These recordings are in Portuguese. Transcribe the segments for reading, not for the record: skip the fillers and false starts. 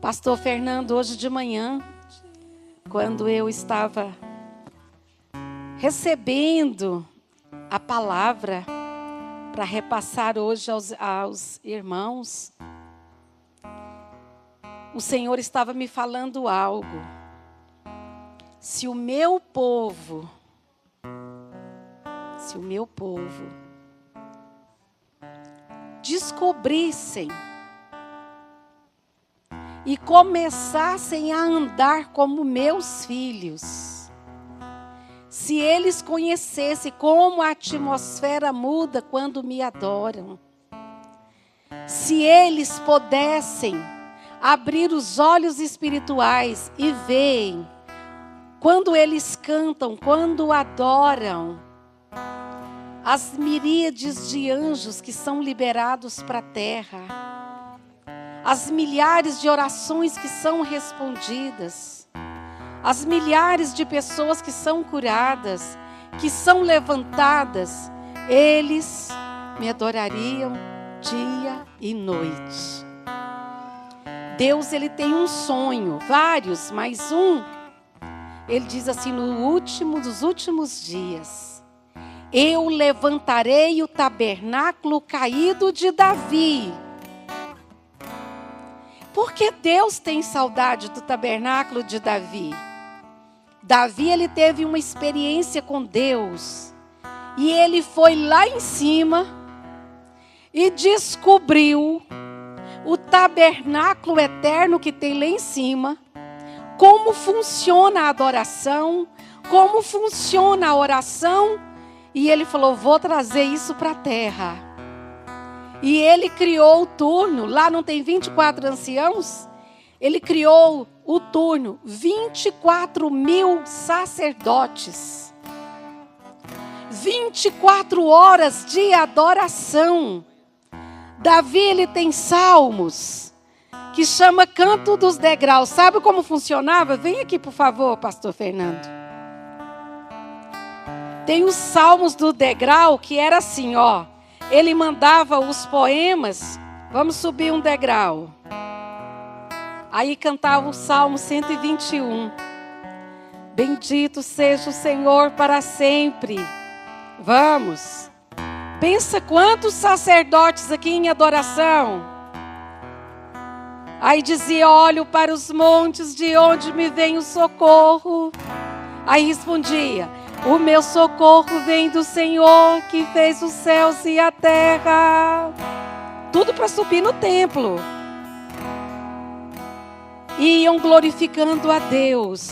Pastor Fernando, hoje de manhã, quando eu estava recebendo a palavra para repassar hoje aos irmãos, o Senhor estava me falando algo. Se o meu povo descobrissem e começassem a andar como meus filhos, se eles conhecessem como a atmosfera muda quando me adoram, se eles pudessem abrir os olhos espirituais e verem, quando eles cantam, quando adoram, as miríades de anjos que são liberados para a terra, as milhares de orações que são respondidas, as milhares de pessoas que são curadas, que são levantadas, eles me adorariam dia e noite. Deus, Ele tem um sonho, vários, mas um. Ele diz assim, no último dos últimos dias, eu levantarei o tabernáculo caído de Davi. Porque Deus tem saudade do tabernáculo de Davi. Davi, ele teve uma experiência com Deus. E ele foi lá em cima e descobriu o tabernáculo eterno que tem lá em cima. Como funciona a adoração, como funciona a oração. E ele falou, vou trazer isso para a terra. E ele criou o turno, lá não tem 24 anciãos? Ele criou o turno, 24 mil sacerdotes. 24 horas de adoração. Davi, ele tem salmos, que chama Canto dos Degraus. Sabe como funcionava? Vem aqui, por favor, pastor Fernando. Tem os salmos do degrau, que era assim, ó. Ele mandava os poemas, vamos subir um degrau. Aí cantava o Salmo 121. Bendito seja o Senhor para sempre. Vamos. Pensa quantos sacerdotes aqui em adoração. Aí dizia, olho para os montes de onde me vem o socorro. Aí respondia, o meu socorro vem do Senhor que fez os céus e a terra. Tudo para subir no templo. E iam glorificando a Deus.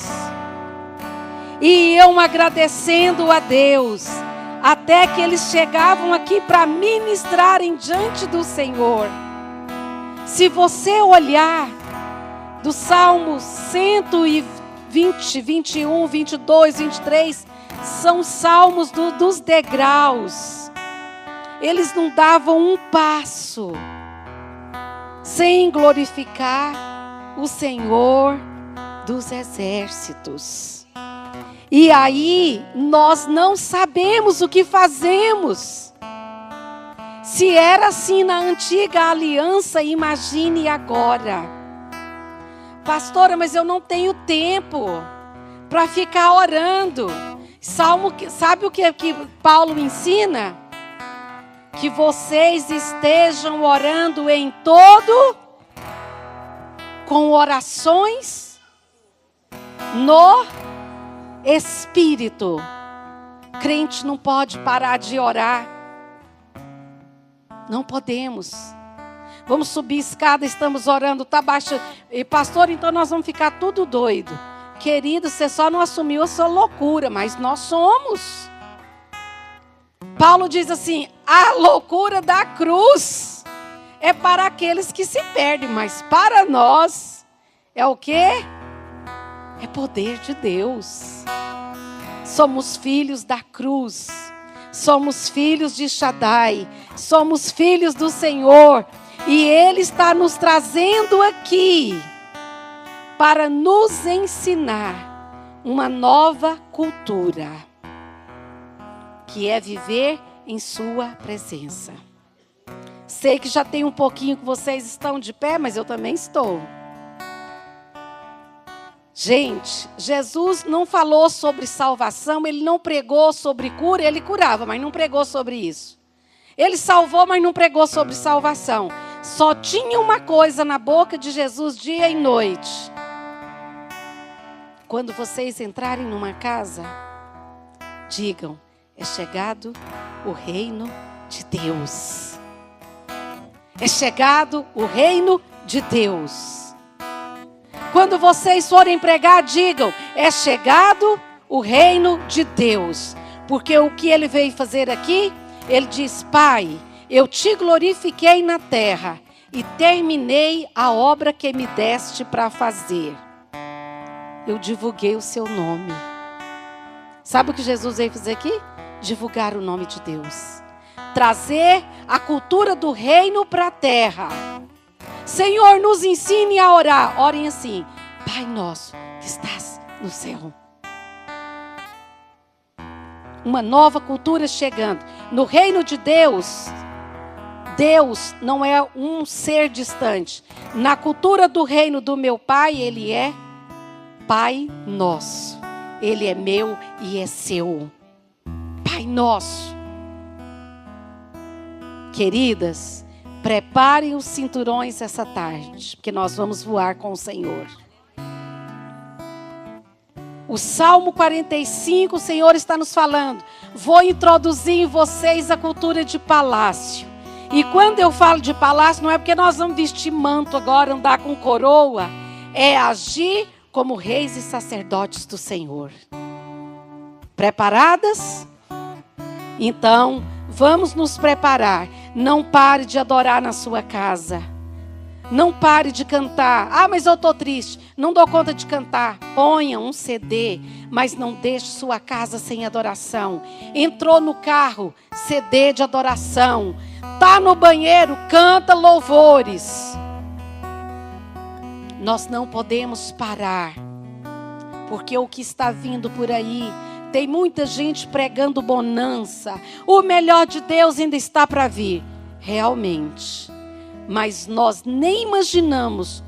E iam agradecendo a Deus. Até que eles chegavam aqui para ministrarem diante do Senhor. Se você olhar do Salmo 120, 21, 22, 23... são salmos dos degraus. Eles não davam um passo sem glorificar o Senhor dos exércitos. E aí nós não sabemos o que fazemos. Se era assim na antiga aliança, imagine agora. Pastora, mas eu não tenho tempo para ficar orando. Salmo, sabe o que Paulo ensina? Que vocês estejam orando em todo, com orações no Espírito. Crente não pode parar de orar. Não podemos. Vamos subir escada, estamos orando, tá baixo. E pastor, então nós vamos ficar tudo doido. Querido, você só não assumiu a sua loucura, mas nós somos. Paulo diz assim, a loucura da cruz é para aqueles que se perdem, mas para nós é o quê? É poder de Deus. Somos filhos da cruz, somos filhos de Shaddai, somos filhos do Senhor, e Ele está nos trazendo aqui para nos ensinar uma nova cultura, que é viver em sua presença. Sei que já tem um pouquinho que vocês estão de pé, mas eu também estou. Gente, Jesus não falou sobre salvação, ele não pregou sobre cura, ele curava, mas não pregou sobre isso. Ele salvou, mas não pregou sobre salvação. Só tinha uma coisa na boca de Jesus dia e noite. Quando vocês entrarem numa casa, digam, é chegado o reino de Deus. É chegado o reino de Deus. Quando vocês forem pregar, digam, é chegado o reino de Deus. Porque o que ele veio fazer aqui, ele diz, Pai, eu te glorifiquei na terra e terminei a obra que me deste para fazer. Eu divulguei o seu nome. Sabe o que Jesus veio fazer aqui? Divulgar o nome de Deus. Trazer a cultura do reino para a terra. Senhor, nos ensine a orar. Orem assim. Pai nosso que estás no céu. Uma nova cultura chegando. No reino de Deus, Deus não é um ser distante. Na cultura do reino do meu Pai, Ele é Pai nosso. Ele é meu e é seu. Pai nosso. Queridas, preparem os cinturões essa tarde, porque nós vamos voar com o Senhor. O Salmo 45, o Senhor está nos falando. Vou introduzir em vocês a cultura de palácio. E quando eu falo de palácio, não é porque nós vamos vestir manto agora, andar com coroa. É agir como reis e sacerdotes do Senhor. Preparadas? Então, vamos nos preparar. Não pare de adorar na sua casa. Não pare de cantar. Ah, mas eu estou triste. Não dou conta de cantar. Ponha um CD, mas não deixe sua casa sem adoração. Entrou no carro, CD de adoração. Tá no banheiro, canta louvores. Nós não podemos parar, porque o que está vindo por aí, tem muita gente pregando bonança. O melhor de Deus ainda está para vir. Realmente. Mas nós nem imaginamos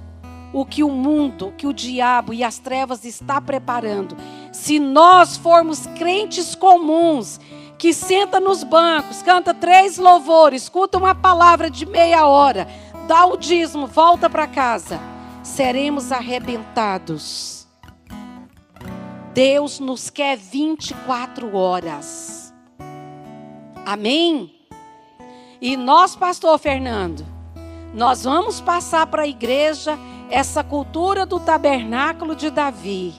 o que o mundo, que o diabo e as trevas está preparando. Se nós formos crentes comuns, que senta nos bancos, canta 3 louvores, escuta uma palavra de meia hora, dá o dízimo, volta para casa, seremos arrebentados. Deus nos quer 24 horas. Amém? E nós, pastor Fernando, nós vamos passar para a igreja essa cultura do tabernáculo de Davi.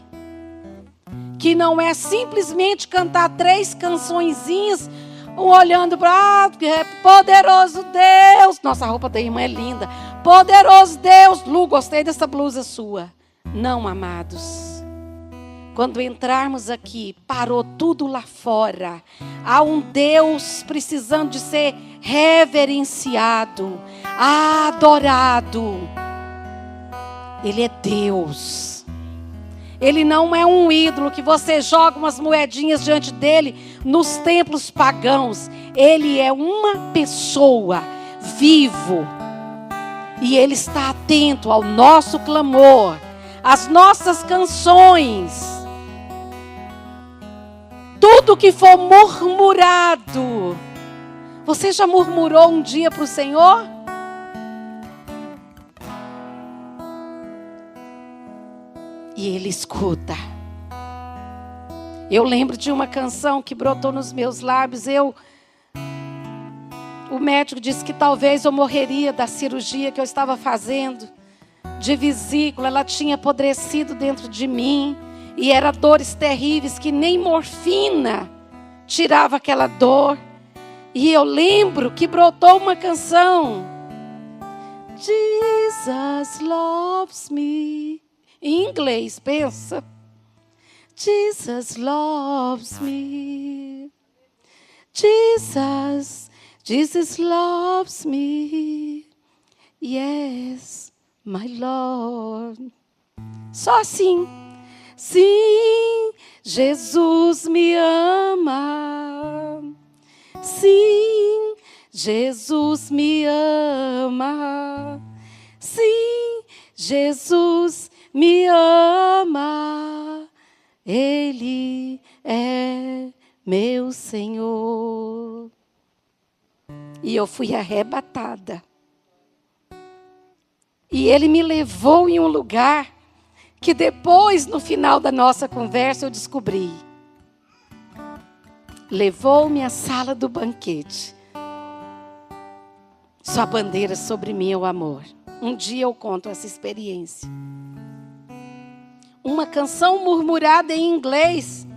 Que não é simplesmente cantar 3 cançõezinhas, olhando para poderoso Deus. Nossa, a roupa da irmã é linda. Poderoso Deus. Lu, gostei dessa blusa sua. Não, amados. Quando entrarmos aqui, parou tudo lá fora. Há um Deus precisando de ser reverenciado, adorado. Ele é Deus. Ele não é um ídolo que você joga umas moedinhas diante dele nos templos pagãos. Ele é uma pessoa vivo. E ele está atento ao nosso clamor, às nossas canções. Tudo que for murmurado. Você já murmurou um dia para o Senhor? E Ele escuta. Eu lembro de uma canção que brotou nos meus lábios. O médico disse que talvez eu morreria da cirurgia que eu estava fazendo. De vesícula, ela tinha apodrecido dentro de mim. E eram dores terríveis que nem morfina tirava aquela dor. E eu lembro que brotou uma canção. Jesus loves me. Em inglês, pensa. Jesus loves me. Jesus loves me. Yes, my Lord. Só assim. Sim, Jesus me ama. Sim, Jesus me ama. Sim, Jesus me ama, Ele é meu Senhor. E eu fui arrebatada. E Ele me levou em um lugar que depois, no final da nossa conversa, eu descobri. Levou-me à sala do banquete. Sua bandeira sobre mim é o amor. Um dia eu conto essa experiência. Uma canção murmurada em inglês,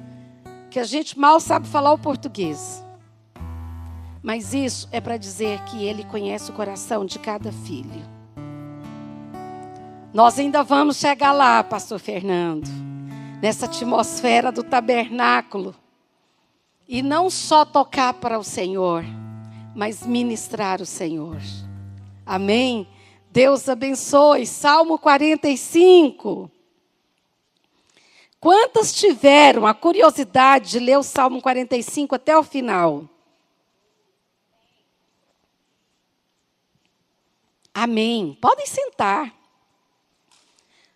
que a gente mal sabe falar o português. Mas isso é para dizer que Ele conhece o coração de cada filho. Nós ainda vamos chegar lá, pastor Fernando, nessa atmosfera do tabernáculo. E não só tocar para o Senhor, mas ministrar o Senhor. Amém? Deus abençoe. Salmo 45. Quantas tiveram a curiosidade de ler o Salmo 45 até o final? Amém. Podem sentar.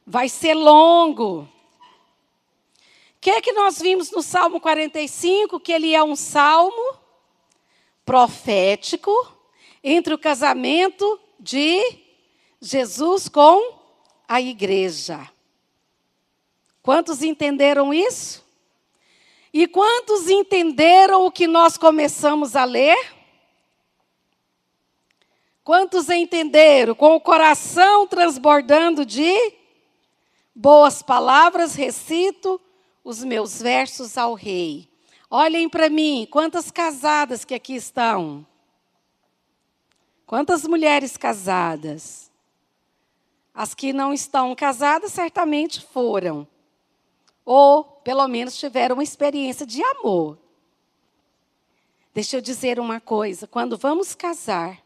Vai ser longo. O que é que nós vimos no Salmo 45? Que ele é um salmo profético entre o casamento de Jesus com a igreja. Quantos entenderam isso? E quantos entenderam o que nós começamos a ler? Quantos entenderam? Com o coração transbordando de boas palavras, recito os meus versos ao rei. Olhem para mim, quantas casadas que aqui estão? Quantas mulheres casadas? As que não estão casadas certamente foram. Ou, pelo menos, tiveram uma experiência de amor. Deixa eu dizer uma coisa. Quando vamos casar,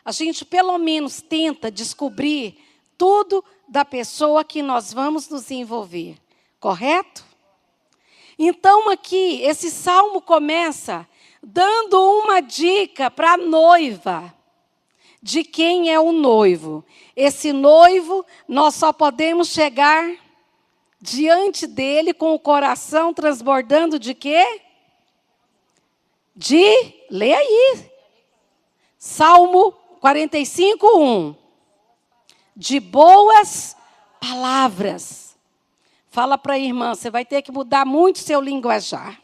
a gente pelo menos tenta descobrir tudo da pessoa que nós vamos nos envolver. Correto? Então, aqui, esse salmo começa dando uma dica para a noiva de quem é o noivo. Esse noivo, nós só podemos chegar diante dele com o coração transbordando de quê? Lê aí. Salmo 45, 1. De boas palavras. Fala para a irmã, você vai ter que mudar muito seu linguajar.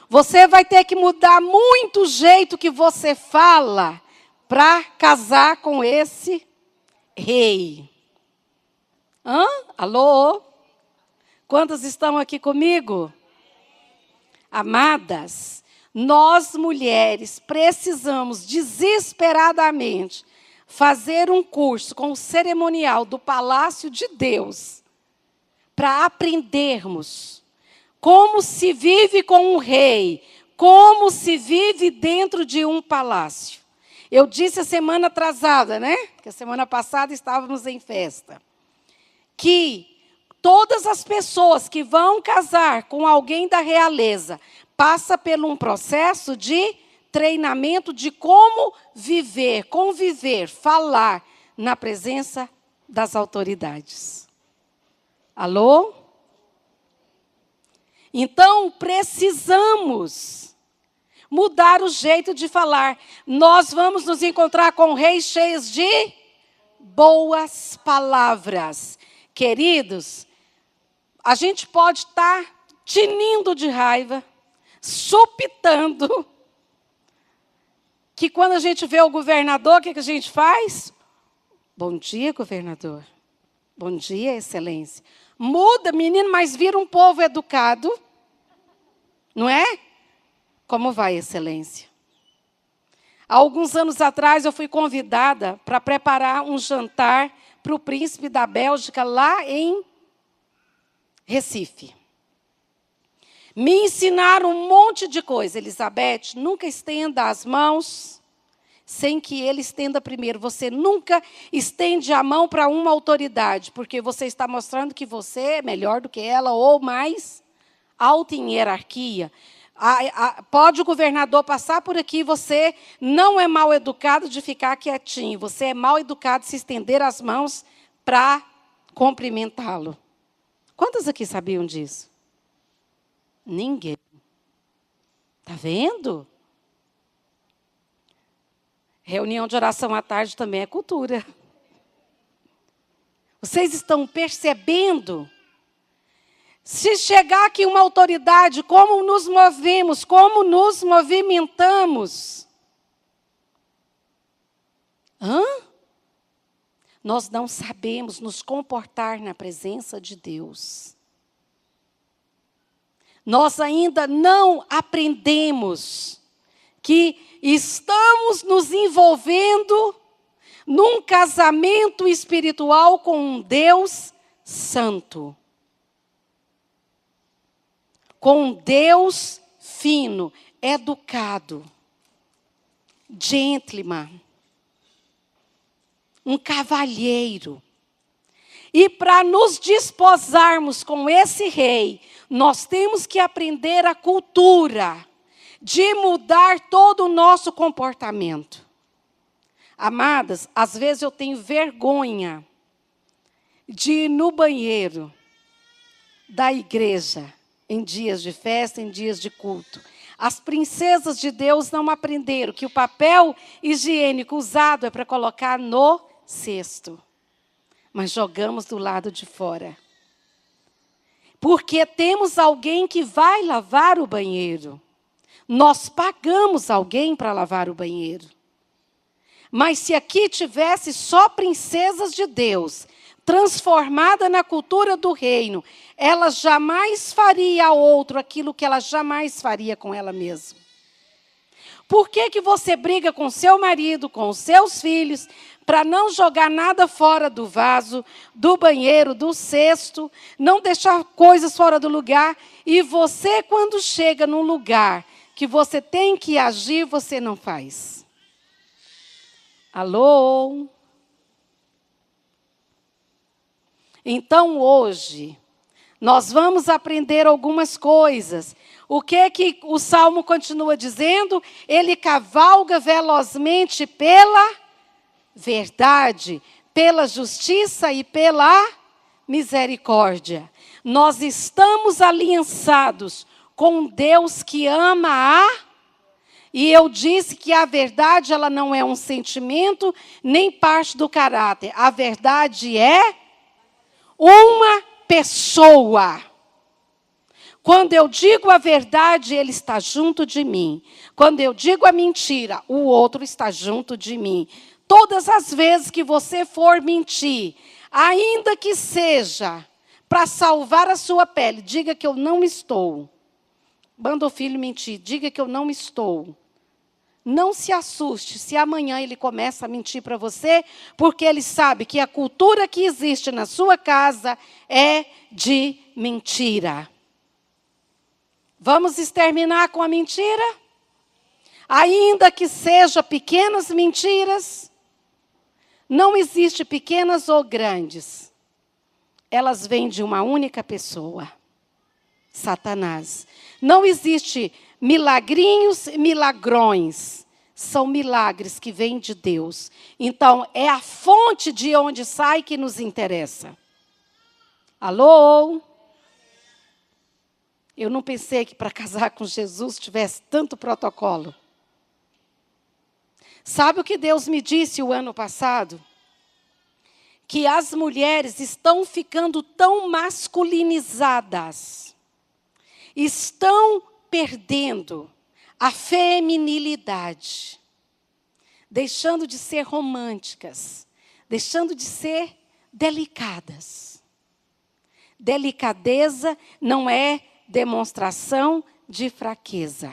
Você vai ter que mudar muito o jeito que você fala para casar com esse rei. Alô? Quantas estão aqui comigo? Amadas, nós mulheres precisamos desesperadamente fazer um curso com o cerimonial do Palácio de Deus para aprendermos como se vive com um rei, como se vive dentro de um palácio. Eu disse a semana atrasada, né? Que a semana passada estávamos em festa. Que todas as pessoas que vão casar com alguém da realeza passa por um processo de treinamento de como viver, conviver, falar na presença das autoridades. Alô? Então, precisamos mudar o jeito de falar. Nós vamos nos encontrar com reis cheios de boas palavras. Queridos, a gente pode estar tinindo de raiva, supitando, que quando a gente vê o governador, o que a gente faz? Bom dia, governador. Bom dia, excelência. Muda, menino, mas vira um povo educado. Não é? Como vai, excelência? Há alguns anos atrás, eu fui convidada para preparar um jantar para o príncipe da Bélgica, lá em Recife. Me ensinaram um monte de coisa. Elizabeth, nunca estenda as mãos sem que ele estenda primeiro. Você nunca estende a mão para uma autoridade, porque você está mostrando que você é melhor do que ela ou mais alto em hierarquia. Pode o governador passar por aqui, você não é mal educado de ficar quietinho. Você é mal educado de se estender as mãos para cumprimentá-lo. Quantos aqui sabiam disso? Ninguém. Está vendo? Reunião de oração à tarde também é cultura. Vocês estão percebendo? Se chegar aqui uma autoridade, como nos movemos, como nos movimentamos? Nós não sabemos nos comportar na presença de Deus. Nós ainda não aprendemos que estamos nos envolvendo num casamento espiritual com um Deus santo. Com um Deus fino, educado, gentleman, um cavalheiro. E para nos desposarmos com esse rei, nós temos que aprender a cultura de mudar todo o nosso comportamento. Amadas, às vezes eu tenho vergonha de ir no banheiro da igreja, em dias de festa, em dias de culto. As princesas de Deus não aprenderam que o papel higiênico usado é para colocar no cesto. Mas jogamos do lado de fora. Porque temos alguém que vai lavar o banheiro. Nós pagamos alguém para lavar o banheiro. Mas se aqui tivesse só princesas de Deus, transformada na cultura do reino, ela jamais faria a outro aquilo que ela jamais faria com ela mesma. Por que você briga com seu marido, com os seus filhos, para não jogar nada fora do vaso, do banheiro, do cesto, não deixar coisas fora do lugar, e você, quando chega num lugar que você tem que agir, você não faz? Alô? Então, hoje, nós vamos aprender algumas coisas. O que o Salmo continua dizendo? Ele cavalga velozmente pela verdade, pela justiça e pela misericórdia. Nós estamos aliançados com um Deus que ama e eu disse que a verdade ela não é um sentimento, nem parte do caráter. A verdade é uma pessoa. Quando eu digo a verdade, ele está junto de mim. Quando eu digo a mentira, o outro está junto de mim. Todas as vezes que você for mentir, ainda que seja para salvar a sua pele, diga que eu não estou. Manda o filho mentir, diga que eu não estou. Não se assuste se amanhã ele começa a mentir para você, porque ele sabe que a cultura que existe na sua casa é de mentira. Vamos exterminar com a mentira? Ainda que seja pequenas mentiras, não existe pequenas ou grandes. Elas vêm de uma única pessoa, Satanás. Não existe milagrinhos e milagrões. São milagres que vêm de Deus. Então, é a fonte de onde sai que nos interessa. Alô? Eu não pensei que para casar com Jesus tivesse tanto protocolo. Sabe o que Deus me disse o ano passado? Que as mulheres estão ficando tão masculinizadas. Estão perdendo a feminilidade. Deixando de ser românticas. Deixando de ser delicadas. Delicadeza não é demonstração de fraqueza.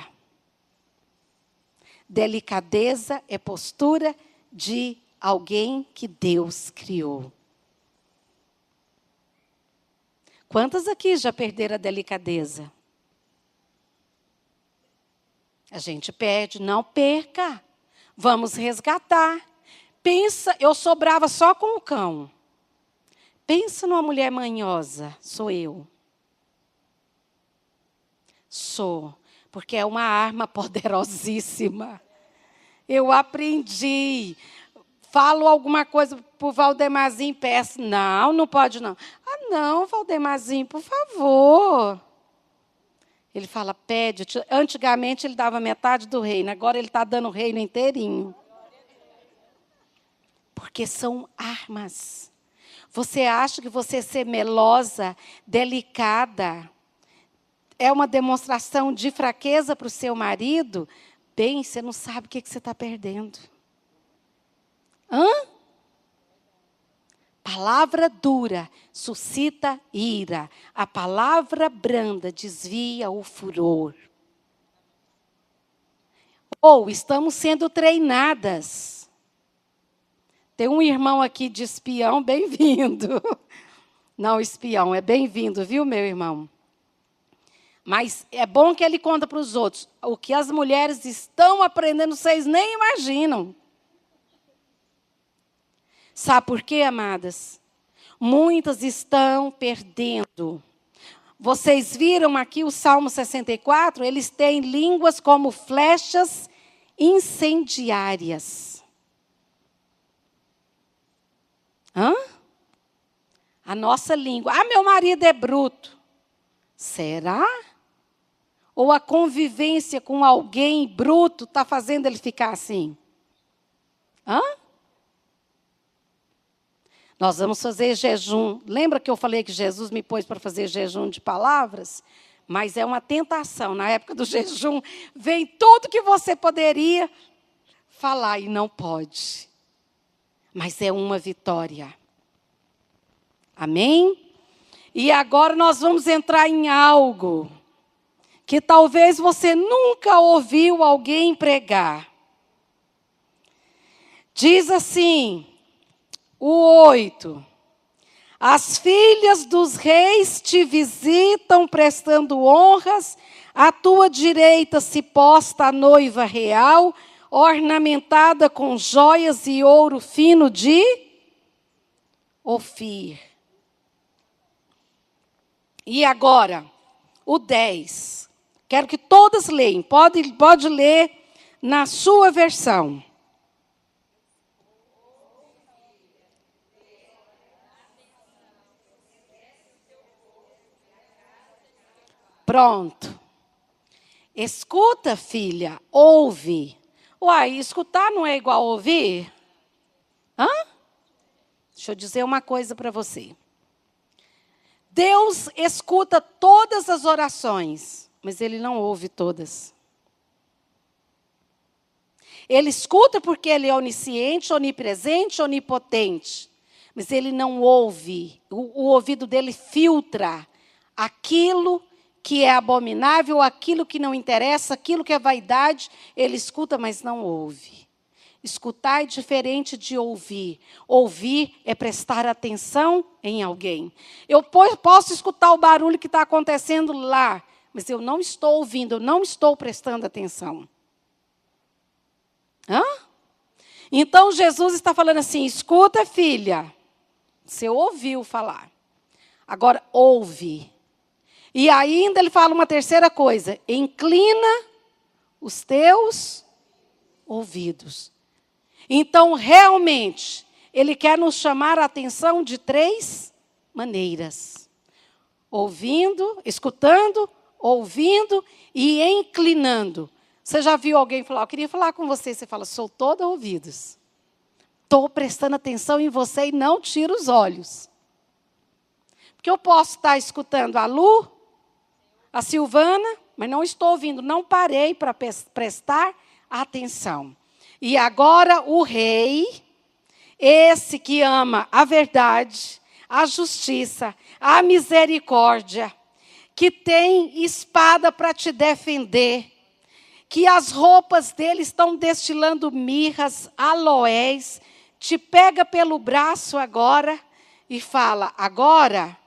Delicadeza é postura de alguém que Deus criou. Quantas aqui já perderam a delicadeza? A gente perde, não perca. Vamos resgatar. Pensa, eu sou brava só com o cão. Pensa numa mulher manhosa, sou eu. Sou, porque é uma arma poderosíssima. Eu aprendi. Falo alguma coisa para o Valdemarzinho, peço. Não, não pode não. Ah, não, Valdemarzinho, por favor. Ele fala, pede. Antigamente ele dava metade do reino, agora ele está dando o reino inteirinho. Porque são armas. Você acha que você ser melosa, delicada, é uma demonstração de fraqueza para o seu marido? Bem, você não sabe o que você está perdendo. Palavra dura suscita ira. A palavra branda desvia o furor. Ou estamos sendo treinadas. Tem um irmão aqui de espião, bem-vindo. Não, espião, é bem-vindo, viu, meu irmão? Mas é bom que ele conta para os outros. O que as mulheres estão aprendendo, vocês nem imaginam. Sabe por quê, amadas? Muitas estão perdendo. Vocês viram aqui o Salmo 64? Eles têm línguas como flechas incendiárias. A nossa língua. Ah, meu marido é bruto. Será? Ou a convivência com alguém bruto está fazendo ele ficar assim? Nós vamos fazer jejum. Lembra que eu falei que Jesus me pôs para fazer jejum de palavras? Mas é uma tentação. Na época do jejum, vem tudo que você poderia falar e não pode. Mas é uma vitória. Amém? E agora nós vamos entrar em algo que talvez você nunca ouviu alguém pregar. Diz assim, o 8. As filhas dos reis te visitam prestando honras, à tua direita se posta a noiva real, ornamentada com joias e ouro fino de Ofir. E agora, o 10. Quero que todas leiam, pode ler na sua versão. Pronto. Escuta, filha, ouve. Uai, escutar não é igual ouvir? Deixa eu dizer uma coisa para você. Deus escuta todas as orações, mas Ele não ouve todas. Ele escuta porque Ele é onisciente, onipresente, onipotente. Mas Ele não ouve. O ouvido dele filtra aquilo que é abominável, aquilo que não interessa, aquilo que é vaidade. Ele escuta, mas não ouve. Escutar é diferente de ouvir. Ouvir é prestar atenção em alguém. Eu posso escutar o barulho que está acontecendo lá, mas eu não estou ouvindo, eu não estou prestando atenção. Então Jesus está falando assim, escuta, filha. Você ouviu falar. Agora ouve. E ainda ele fala uma terceira coisa. Inclina os teus ouvidos. Então, realmente, ele quer nos chamar a atenção de 3 maneiras. Ouvindo, escutando, ouvindo e inclinando. Você já viu alguém falar, eu queria falar com você. Você fala, sou toda ouvidos. Estou prestando atenção em você e não tiro os olhos. Porque eu posso estar escutando a Lu, a Silvana, mas não estou ouvindo, não parei para prestar atenção. E agora o rei, esse que ama a verdade, a justiça, a misericórdia, que tem espada para te defender, que as roupas dele estão destilando mirras, aloés, te pega pelo braço agora e fala, agora,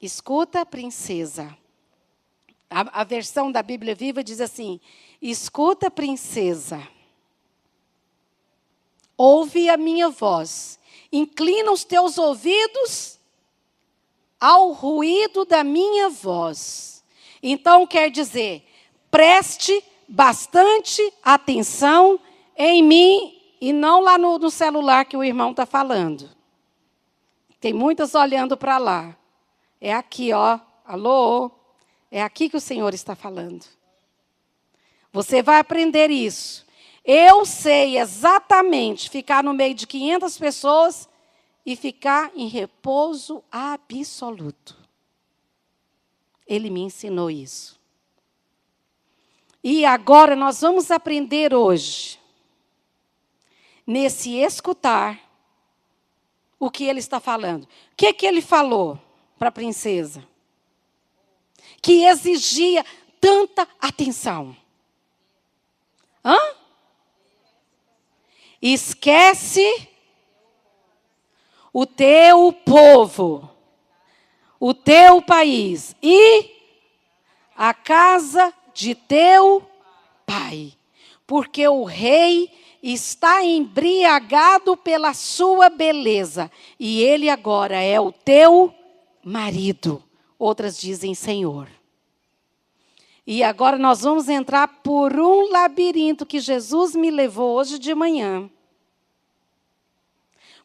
escuta, princesa. A versão da Bíblia Viva diz assim, escuta, princesa, ouve a minha voz, inclina os teus ouvidos ao ruído da minha voz. Então, quer dizer, preste bastante atenção em mim e não lá no celular que o irmão está falando. Tem muitas olhando para lá. É aqui, ó. Alô? É aqui que o Senhor está falando. Você vai aprender isso. Eu sei exatamente ficar no meio de 500 pessoas e ficar em repouso absoluto. Ele me ensinou isso. E agora nós vamos aprender hoje, nesse escutar, o que ele está falando. O que ele falou para a princesa? Que exigia tanta atenção. Esquece o teu povo, o teu país e a casa de teu pai, porque o rei está embriagado pela sua beleza e ele agora é o teu marido. Outras dizem Senhor. E agora nós vamos entrar por um labirinto que Jesus me levou hoje de manhã.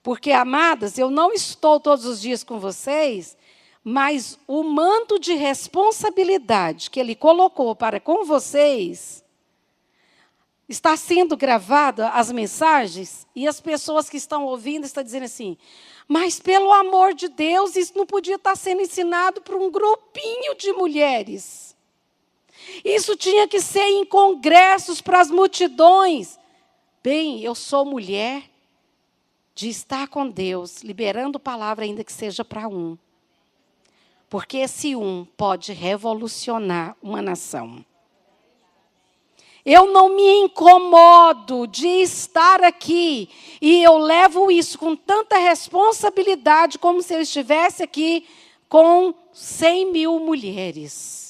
Porque, amadas, eu não estou todos os dias com vocês, mas o manto de responsabilidade que Ele colocou para com vocês, está sendo gravada as mensagens, e as pessoas que estão ouvindo estão dizendo assim, mas pelo amor de Deus, isso não podia estar sendo ensinado para um grupinho de mulheres. Isso tinha que ser em congressos para as multidões. Bem, eu sou mulher de estar com Deus, liberando palavra ainda que seja para um. Porque esse um pode revolucionar uma nação. Eu não me incomodo de estar aqui e eu levo isso com tanta responsabilidade como se eu estivesse aqui com 100 mil mulheres.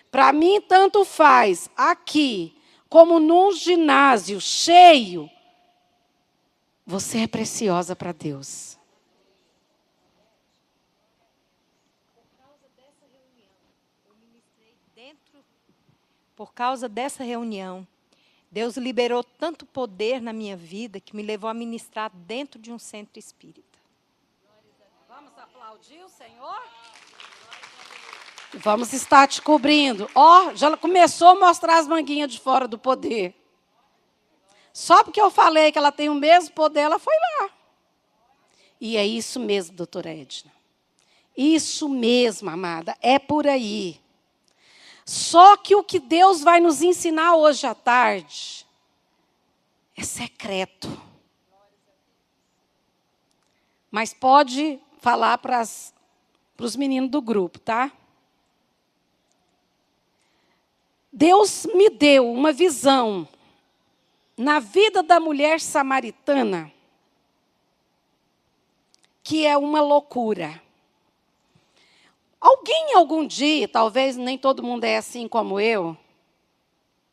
Para mim, tanto faz aqui como num ginásio cheio. Você é preciosa para Deus. Por causa dessa reunião, Deus liberou tanto poder na minha vida que me levou a ministrar dentro de um centro espírita. Vamos aplaudir o Senhor? Vamos estar te cobrindo. Já começou a mostrar as manguinhas de fora do poder. Só porque eu falei que ela tem o mesmo poder, ela foi lá. E é isso mesmo, doutora Edna. Isso mesmo, amada, é por aí. Só que o que Deus vai nos ensinar hoje à tarde é secreto. Mas pode falar para os meninos do grupo, tá? Deus me deu uma visão na vida da mulher samaritana que é uma loucura. Alguém algum dia, talvez nem todo mundo é assim como eu,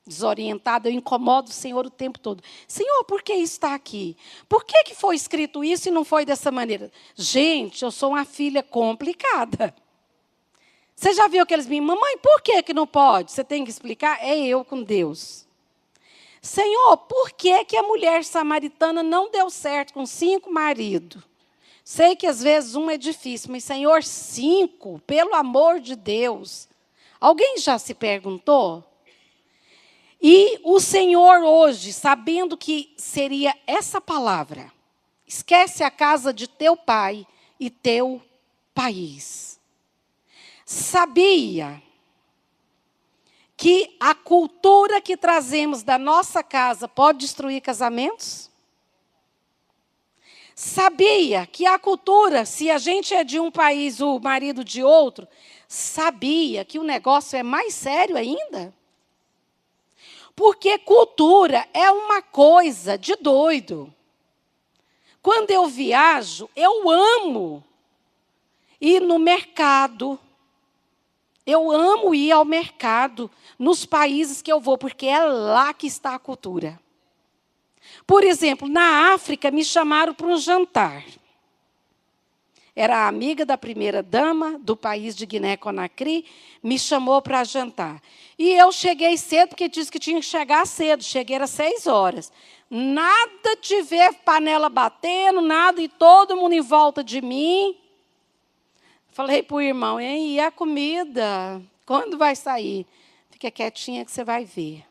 desorientado, eu incomodo o Senhor o tempo todo. Senhor, por que isso está aqui? Por que foi escrito isso e não foi dessa maneira? Gente, eu sou uma filha complicada. Você já viu aqueles meninos? Mamãe, por que não pode? Você tem que explicar? É eu com Deus. Senhor, por que a mulher samaritana não deu certo com 5 maridos? Sei que às vezes um é difícil, mas Senhor, 5, pelo amor de Deus. Alguém já se perguntou? E o Senhor hoje, sabendo que seria essa palavra, esquece a casa de teu pai e teu país. Sabia que a cultura que trazemos da nossa casa pode destruir casamentos? Sabia que a cultura, se a gente é de um país, o marido de outro, sabia que o negócio é mais sério ainda? Porque cultura é uma coisa de doido. Quando eu viajo, eu amo ir no mercado. Eu amo ir ao mercado nos países que eu vou, porque é lá que está a cultura. Por exemplo, na África, me chamaram para um jantar. era amiga da primeira-dama do país de Guiné-Conakry, me chamou para jantar. E eu cheguei cedo, porque disse que tinha que chegar cedo. Cheguei às 6 horas. Nada de ver panela batendo, nada, e todo mundo em volta de mim. Falei para o irmão, e a comida? Quando vai sair? Fica quietinha que você vai ver.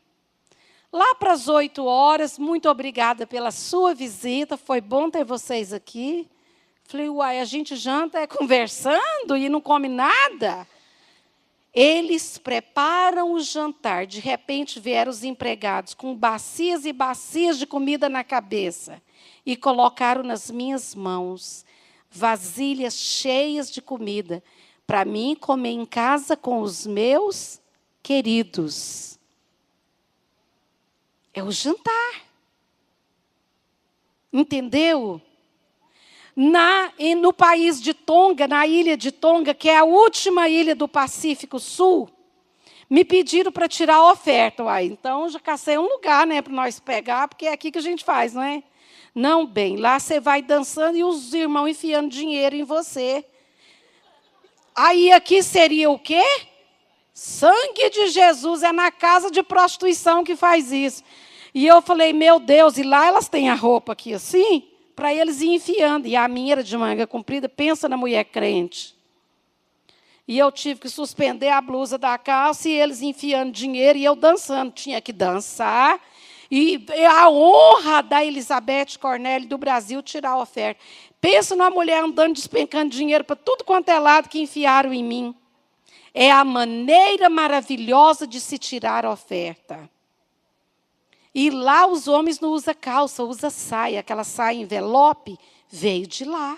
Lá para as 8 horas, muito obrigada pela sua visita, foi bom ter vocês aqui. Falei, uai, a gente janta conversando e não come nada? Eles preparam o jantar. De repente vieram os empregados com bacias e bacias de comida na cabeça e colocaram nas minhas mãos vasilhas cheias de comida para mim comer em casa com os meus queridos. É o jantar. Entendeu? No país de Tonga, na ilha de Tonga, que é a última ilha do Pacífico Sul, me pediram para tirar a oferta. Uai, então, já cacei um lugar, né, para nós pegar, porque é aqui que a gente faz, não é? Não, bem, lá você vai dançando e os irmãos enfiando dinheiro em você. Aí aqui seria o quê? Sangue de Jesus, é na casa de prostituição que faz isso. E eu falei, meu Deus, e lá elas têm a roupa aqui assim? Para eles ir enfiando. E a minha era de manga comprida, pensa na mulher crente. E eu tive que suspender a blusa da calça e eles enfiando dinheiro e eu dançando. Tinha que dançar. E a honra da Elizabeth Cornélio do Brasil tirar a oferta. Pensa numa mulher andando despencando dinheiro para tudo quanto é lado que enfiaram em mim. É a maneira maravilhosa de se tirar a oferta. E lá os homens não usam calça, usam saia. Aquela saia envelope veio de lá.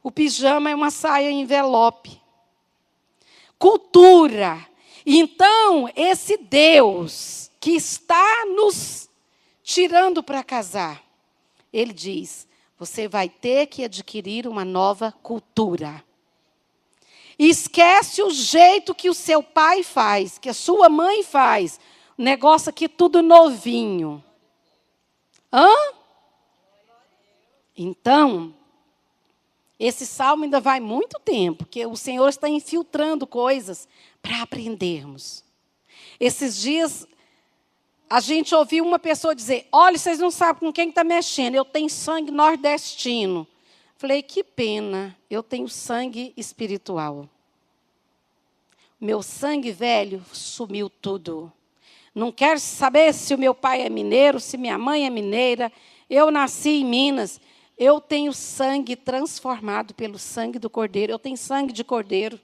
O pijama é uma saia envelope. Cultura. Então, esse Deus que está nos tirando para casar, ele diz, você vai ter que adquirir uma nova cultura. Esquece o jeito que o seu pai faz, que a sua mãe faz. Negócio aqui tudo novinho. Então, esse salmo ainda vai muito tempo, porque o Senhor está infiltrando coisas para aprendermos. Esses dias, a gente ouviu uma pessoa dizer, olha, vocês não sabem com quem está mexendo, eu tenho sangue nordestino. Falei, que pena, eu tenho sangue espiritual. Meu sangue velho sumiu tudo. Não quero saber se o meu pai é mineiro, se minha mãe é mineira. Eu nasci em Minas. Eu tenho sangue transformado pelo sangue do Cordeiro. Eu tenho sangue de Cordeiro.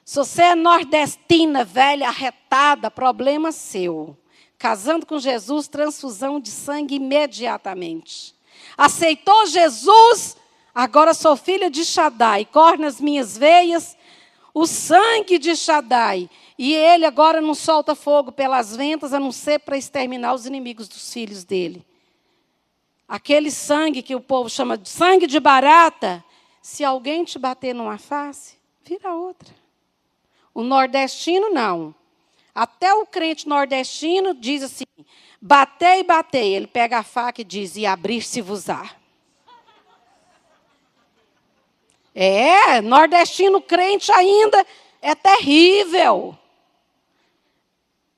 Se você é nordestina, velha, arretada, problema seu. Casando com Jesus, transfusão de sangue imediatamente. Aceitou Jesus, agora sou filha de Shaddai. Corre nas minhas veias o sangue de Shaddai. E ele agora não solta fogo pelas ventas, a não ser para exterminar os inimigos dos filhos dele. Aquele sangue que o povo chama de sangue de barata, se alguém te bater numa face, vira outra. O nordestino, não. Até o crente nordestino diz assim, batei, batei. Ele pega a faca e diz, e abrir-se-vos-á. Nordestino crente ainda é terrível.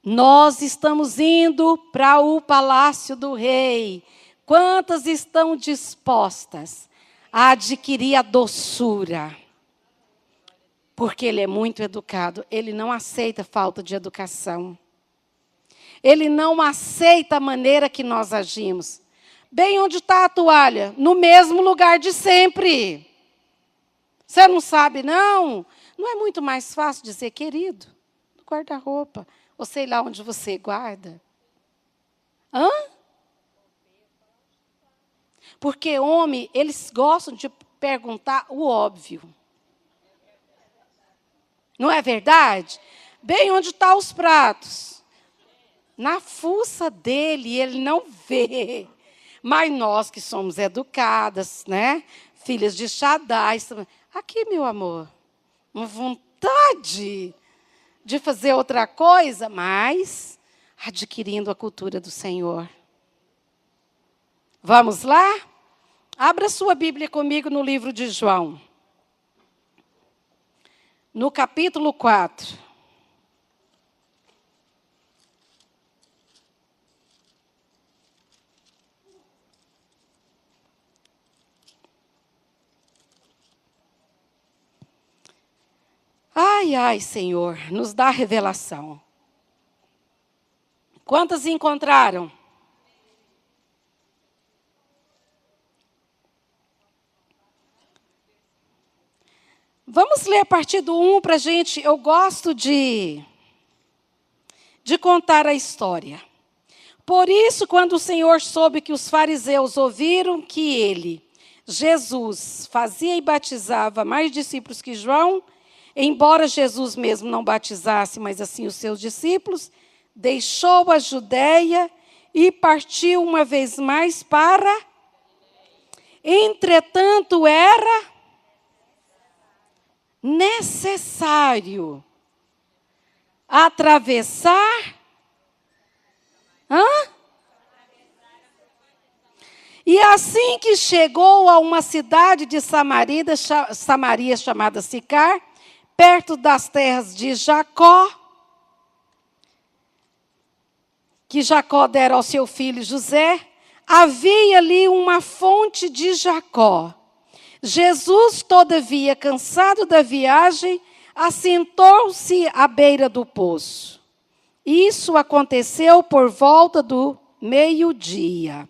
Nós estamos indo para o palácio do rei. Quantas estão dispostas a adquirir a doçura? Porque ele é muito educado. Ele não aceita falta de educação. Ele não aceita a maneira que nós agimos. Bem, onde está a toalha? No mesmo lugar de sempre. Você não sabe, não? Não é muito mais fácil dizer, querido, no guarda-roupa. Ou sei lá onde você guarda. Porque homem, eles gostam de perguntar o óbvio. Não é verdade? Bem, onde estão os pratos? Na fuça dele, ele não vê. Mas nós que somos educadas, né? Filhas de Shaddai. Aqui, meu amor, uma vontade de fazer outra coisa, mas adquirindo a cultura do Senhor. Vamos lá? Abra sua Bíblia comigo no livro de João, no capítulo 4. Ai, ai, Senhor, nos dá revelação. Quantas encontraram? Vamos ler a partir do 1 para a gente. Eu gosto de contar a história. Por isso, quando o Senhor soube que os fariseus ouviram que ele, Jesus, fazia e batizava mais discípulos que João, embora Jesus mesmo não batizasse, mas assim os seus discípulos, deixou a Judéia e partiu uma vez mais para... Entretanto, era necessário atravessar... E assim que chegou a uma cidade de Samaria chamada Sicar, perto das terras de Jacó, que Jacó dera ao seu filho José, havia ali uma fonte de Jacó. Jesus, todavia, cansado da viagem, assentou-se à beira do poço. Isso aconteceu por volta do meio-dia.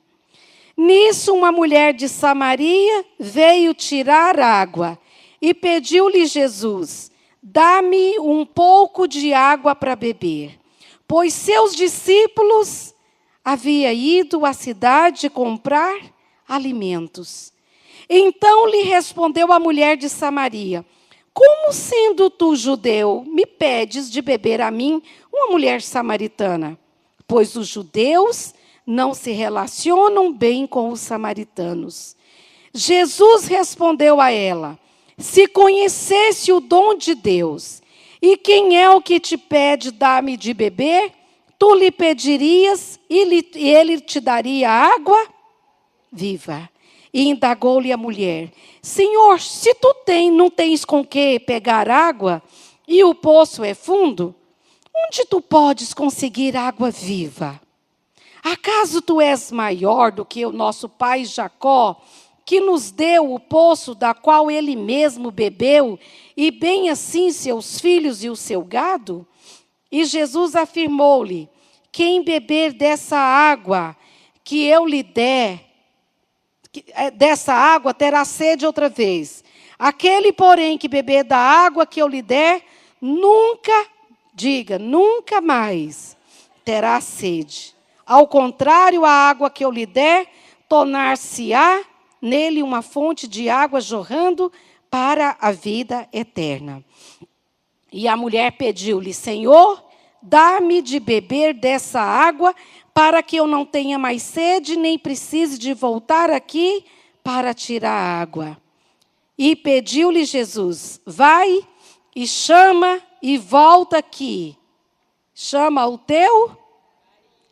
Nisso, uma mulher de Samaria veio tirar água e pediu-lhe Jesus: dá-me um pouco de água para beber. Pois seus discípulos haviam ido à cidade comprar alimentos. Então lhe respondeu a mulher de Samaria: como sendo tu judeu, me pedes de beber a mim, uma mulher samaritana? Pois os judeus não se relacionam bem com os samaritanos. Jesus respondeu a ela: se conhecesse o dom de Deus, e quem é o que te pede dar-me de beber, tu lhe pedirias e ele te daria água viva. E indagou-lhe a mulher: Senhor, se tu não tens com que pegar água, e o poço é fundo, onde tu podes conseguir água viva? Acaso tu és maior do que o nosso pai Jacó, que nos deu o poço da qual ele mesmo bebeu, e bem assim seus filhos e o seu gado? E Jesus afirmou-lhe: quem beber dessa água que eu lhe der, dessa água terá sede outra vez. Aquele, porém, que beber da água que eu lhe der, nunca mais terá sede. Ao contrário, a água que eu lhe der, tornar-se-á nele uma fonte de água jorrando para a vida eterna. E a mulher pediu-lhe: Senhor, dá-me de beber dessa água, para que eu não tenha mais sede, nem precise de voltar aqui para tirar água. E pediu-lhe Jesus: vai e chama e volta aqui. Chama o teu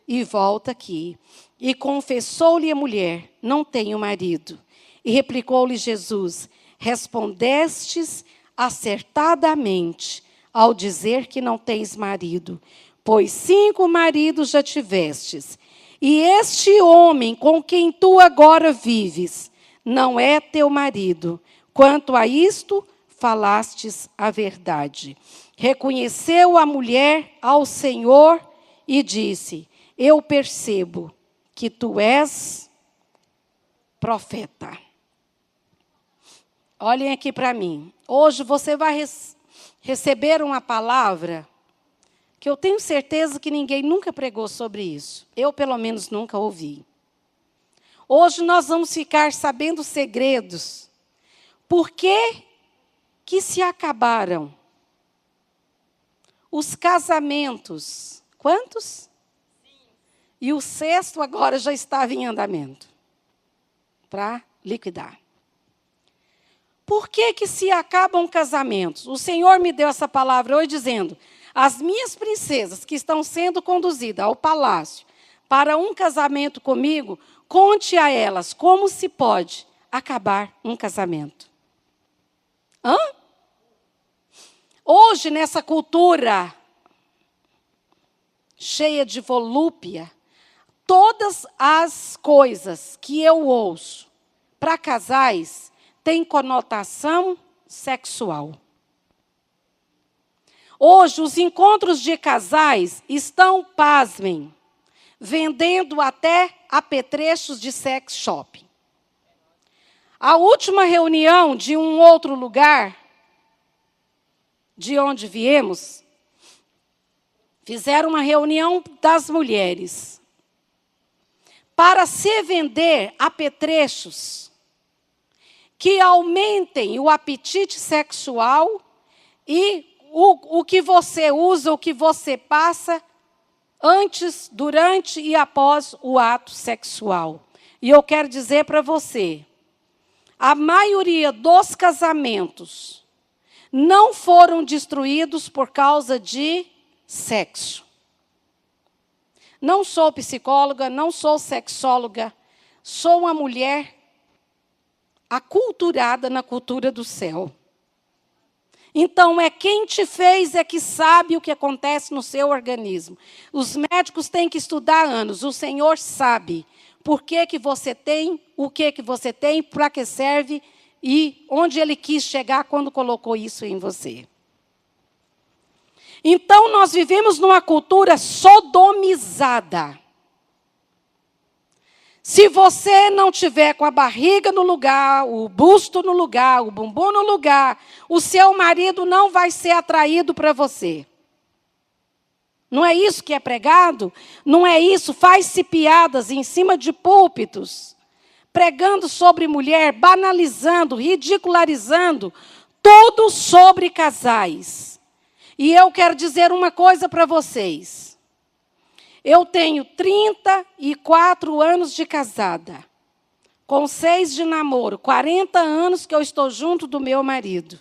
e volta aqui. E confessou-lhe a mulher: não tenho marido. E replicou-lhe Jesus: respondestes acertadamente ao dizer que não tens marido, pois 5 maridos já tivestes, e este homem com quem tu agora vives não é teu marido. Quanto a isto, falastes a verdade. Reconheceu a mulher ao Senhor e disse: eu percebo que tu és profeta. Olhem aqui para mim. Hoje você vai receber uma palavra que eu tenho certeza que ninguém nunca pregou sobre isso. Eu, pelo menos, nunca ouvi. Hoje nós vamos ficar sabendo segredos. Por que se acabaram os casamentos? Quantos? E o 6º agora já estava em andamento para liquidar. Por que se acabam casamentos? O Senhor me deu essa palavra hoje dizendo: as minhas princesas que estão sendo conduzidas ao palácio para um casamento comigo, conte a elas como se pode acabar um casamento. Hoje, nessa cultura cheia de volúpia, todas as coisas que eu ouço para casais têm conotação sexual. Hoje, os encontros de casais estão, pasmem, vendendo até apetrechos de sex shopping. A última reunião de um outro lugar, de onde viemos, fizeram uma reunião das mulheres para se vender apetrechos que aumentem o apetite sexual e o que você usa, o que você passa antes, durante e após o ato sexual. E eu quero dizer para você, a maioria dos casamentos não foram destruídos por causa de sexo. Não sou psicóloga, não sou sexóloga, sou uma mulher aculturada na cultura do céu. Então, é quem te fez é que sabe o que acontece no seu organismo. Os médicos têm que estudar anos, o Senhor sabe por que você tem, o que você tem, para que serve e onde Ele quis chegar quando colocou isso em você. Então, nós vivemos numa cultura sodomizada. Se você não tiver com a barriga no lugar, o busto no lugar, o bumbum no lugar, o seu marido não vai ser atraído para você. Não é isso que é pregado? Não é isso? Faz-se piadas em cima de púlpitos, pregando sobre mulher, banalizando, ridicularizando, tudo sobre casais. E eu quero dizer uma coisa para vocês. Eu tenho 34 anos de casada, com 6 de namoro, 40 anos que eu estou junto do meu marido.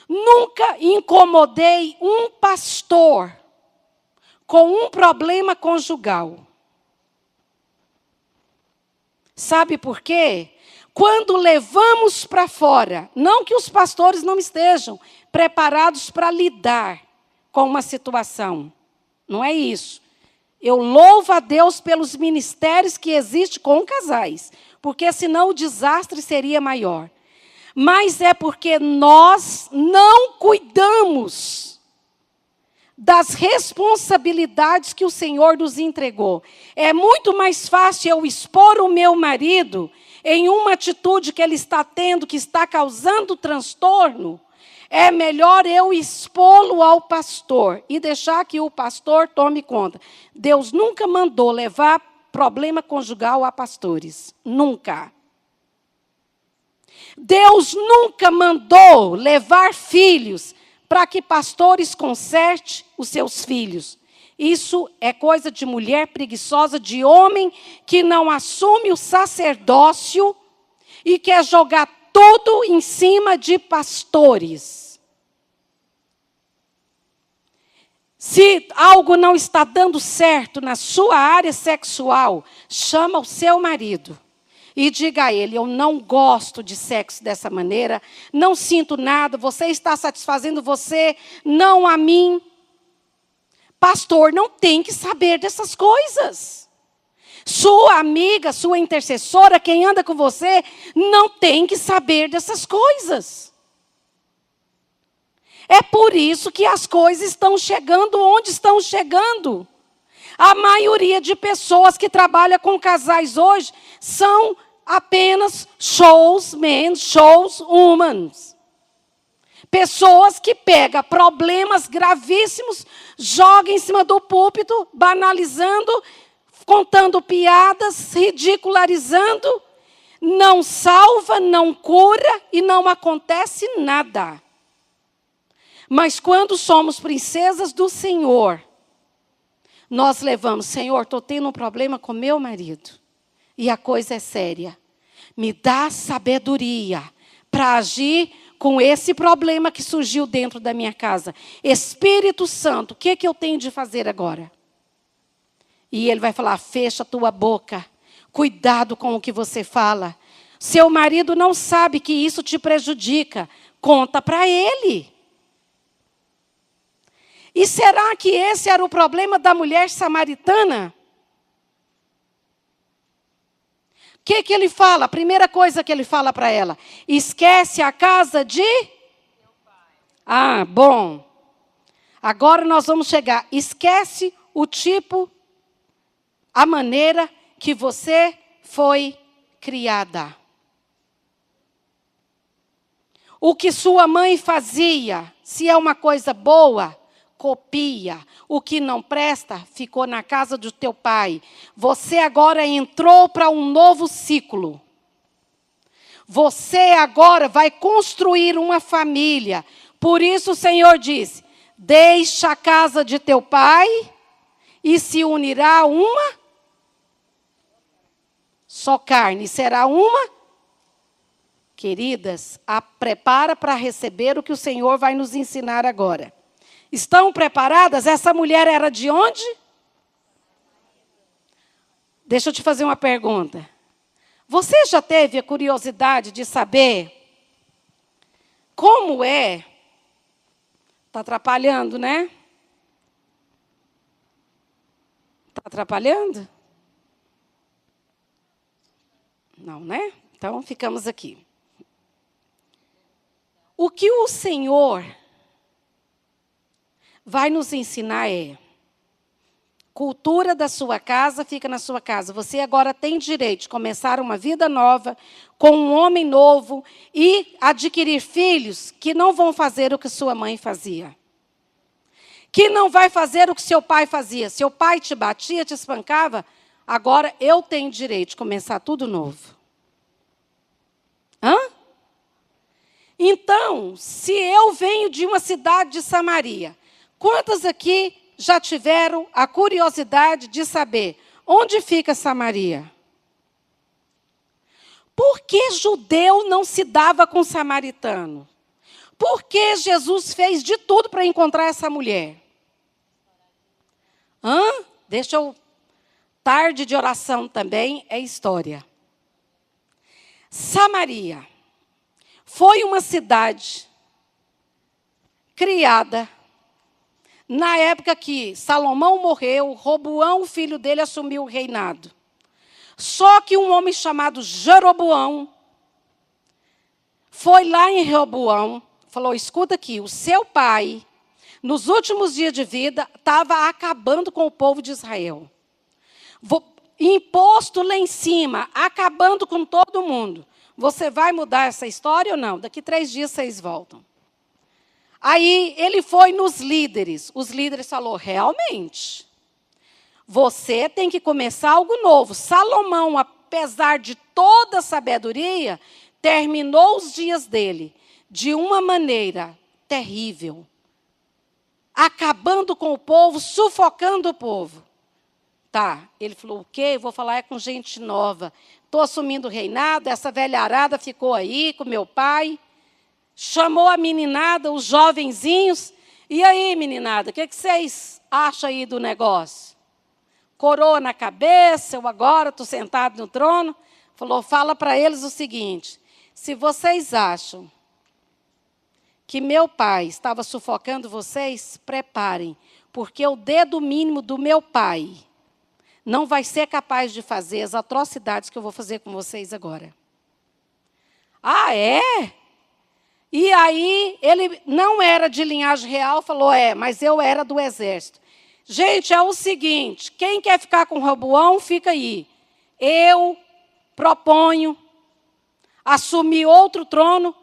Nunca incomodei um pastor com um problema conjugal. Sabe por quê? Quando levamos para fora, não que os pastores não estejam preparados para lidar com uma situação. Não é isso. Eu louvo a Deus pelos ministérios que existem com casais, porque senão o desastre seria maior. Mas é porque nós não cuidamos das responsabilidades que o Senhor nos entregou. É muito mais fácil eu expor o meu marido em uma atitude que ele está tendo, que está causando transtorno. É melhor eu expô-lo ao pastor e deixar que o pastor tome conta. Deus nunca mandou levar problema conjugal a pastores. Nunca. Deus nunca mandou levar filhos para que pastores consertem os seus filhos. Isso é coisa de mulher preguiçosa, de homem que não assume o sacerdócio e quer jogar tudo em cima de pastores. Se algo não está dando certo na sua área sexual, chama o seu marido e diga a ele, eu não gosto de sexo dessa maneira, não sinto nada, você está satisfazendo você, não a mim. Pastor não tem que saber dessas coisas. Sua amiga, sua intercessora, quem anda com você, não tem que saber dessas coisas. É por isso que as coisas estão chegando onde estão chegando. A maioria de pessoas que trabalham com casais hoje são apenas showsmen, showswomans. Pessoas que pegam problemas gravíssimos, jogam em cima do púlpito, banalizando, contando piadas, ridicularizando, não salva, não cura e não acontece nada. Mas quando somos princesas do Senhor, nós levamos, Senhor, estou tendo um problema com meu marido. E a coisa é séria. Me dá sabedoria para agir com esse problema que surgiu dentro da minha casa. Espírito Santo, o que eu tenho de fazer agora? E ele vai falar, fecha a tua boca. Cuidado com o que você fala. Seu marido não sabe que isso te prejudica. Conta para ele. E será que esse era o problema da mulher samaritana? O que ele fala? A primeira coisa que ele fala para ela: esquece a casa de... Ah, bom. Agora nós vamos chegar. Esquece o tipo, a maneira que você foi criada. O que sua mãe fazia, se é uma coisa boa, copia. O que não presta, ficou na casa do teu pai. Você agora entrou para um novo ciclo. Você agora vai construir uma família. Por isso o Senhor diz: deixa a casa de teu pai e se unirá a uma só carne. Será uma. Queridas, prepara para receber o que o Senhor vai nos ensinar agora. Estão preparadas? Essa mulher era de onde? Deixa eu te fazer uma pergunta. Você já teve a curiosidade de saber como é? Está atrapalhando, né? Está atrapalhando? Não, né? Então, ficamos aqui. O que o Senhor vai nos ensinar é: cultura da sua casa fica na sua casa. Você agora tem direito de começar uma vida nova, com um homem novo, e adquirir filhos que não vão fazer o que sua mãe fazia. Que não vai fazer o que seu pai fazia. Seu pai te batia, te espancava. Agora eu tenho direito de começar tudo novo. Hã? Então, se eu venho de uma cidade de Samaria, quantas aqui já tiveram a curiosidade de saber onde fica Samaria? Por que judeu não se dava com samaritano? Por que Jesus fez de tudo para encontrar essa mulher? Deixa eu... Tarde de oração também é história. Samaria foi uma cidade criada na época que Salomão morreu, Roboão, o filho dele, assumiu o reinado. Só que um homem chamado Jeroboão foi lá em Roboão, falou: escuta aqui, o seu pai, nos últimos dias de vida, estava acabando com o povo de Israel. Imposto lá em cima, acabando com todo mundo. Você vai mudar essa história ou não? Daqui 3 dias vocês voltam. Aí ele foi nos líderes. Os líderes falaram: realmente, você tem que começar algo novo. Salomão, apesar de toda a sabedoria, terminou os dias dele de uma maneira terrível. Acabando com o povo, sufocando o povo. Tá, ele falou: o quê? Vou falar com gente nova. Estou assumindo o reinado, essa velharada ficou aí com meu pai. Chamou a meninada, os jovenzinhos. E aí, meninada, o que vocês acham aí do negócio? Coroa na cabeça, eu agora estou sentado no trono. Falou: fala para eles o seguinte: se vocês acham que meu pai estava sufocando vocês, preparem, porque o dedo mínimo do meu pai não vai ser capaz de fazer as atrocidades que eu vou fazer com vocês agora. Ah, é? E aí, ele não era de linhagem real, falou: mas eu era do exército. Gente, é o seguinte, quem quer ficar com Roboão, fica aí. Eu proponho assumir outro trono,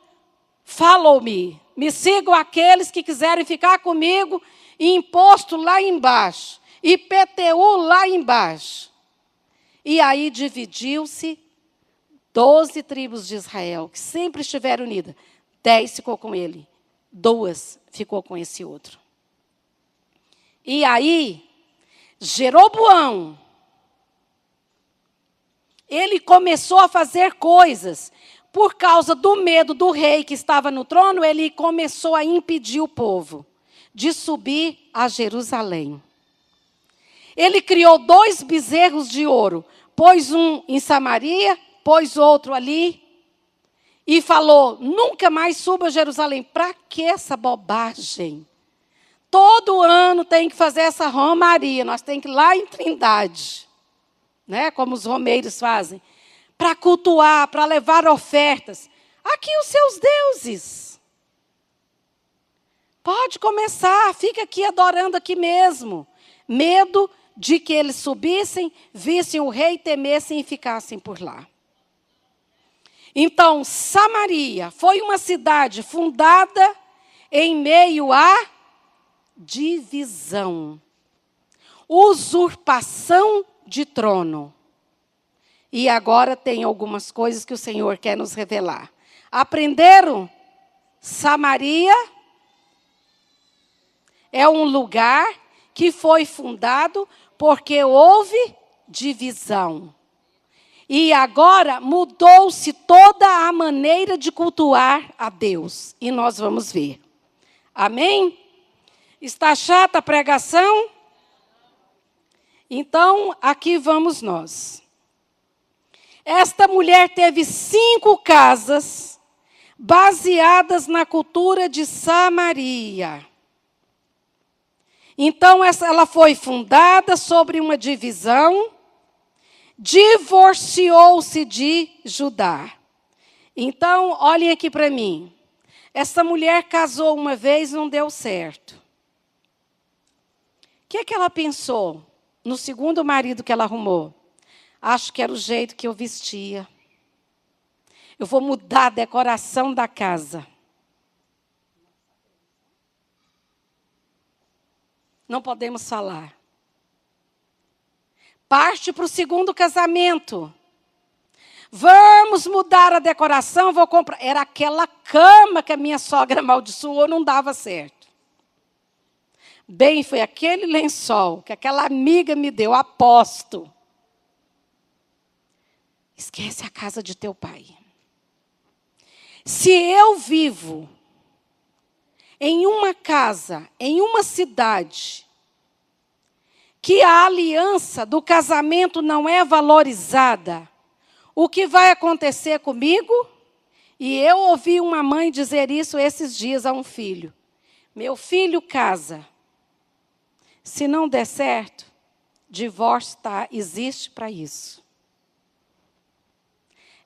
follow-me. Me sigam aqueles que quiserem ficar comigo, e imposto lá embaixo. IPTU lá embaixo. E aí dividiu-se 12 tribos de Israel, que sempre estiveram unidas. 10 ficou com ele, 2 ficou com esse outro. E aí, Jeroboão, ele começou a fazer coisas. Por causa do medo do rei que estava no trono, ele começou a impedir o povo de subir a Jerusalém. Ele criou 2 bezerros de ouro pôs um em Samaria, pôs outro ali, e falou, nunca mais suba a Jerusalém. Para que essa bobagem? Todo ano tem que fazer essa romaria, nós temos que ir lá em Trindade, né? Como os romeiros fazem, para cultuar, para levar ofertas. Aqui os seus deuses. Pode começar, fica aqui adorando aqui mesmo. Medo de que eles subissem, vissem o rei, temessem e ficassem por lá. Então, Samaria foi uma cidade fundada em meio à divisão, usurpação de trono. E agora tem algumas coisas que o Senhor quer nos revelar. Aprenderam? Samaria é um lugar que foi fundado porque houve divisão. E agora mudou-se toda a maneira de cultuar a Deus. E nós vamos ver. Amém? Está chata a pregação? Então, aqui vamos nós. Esta mulher teve 5 casas baseadas na cultura de Samaria. Então, ela foi fundada sobre uma divisão, divorciou-se de Judá. Então, olhem aqui para mim. Essa mulher casou uma vez, não deu certo. O que é que ela pensou no segundo marido que ela arrumou? Acho que era o jeito que eu vestia. Eu vou mudar a decoração da casa. Não podemos falar. Parte para o segundo casamento. Vamos mudar a decoração, vou comprar. Era aquela cama que a minha sogra amaldiçoou, não dava certo. Bem, foi aquele lençol que aquela amiga me deu, aposto. Esquece a casa de teu pai. Se eu vivo em uma casa, em uma cidade, que a aliança do casamento não é valorizada, o que vai acontecer comigo? E eu ouvi uma mãe dizer isso esses dias a um filho. Meu filho casa. Se não der certo, divórcio existe para isso.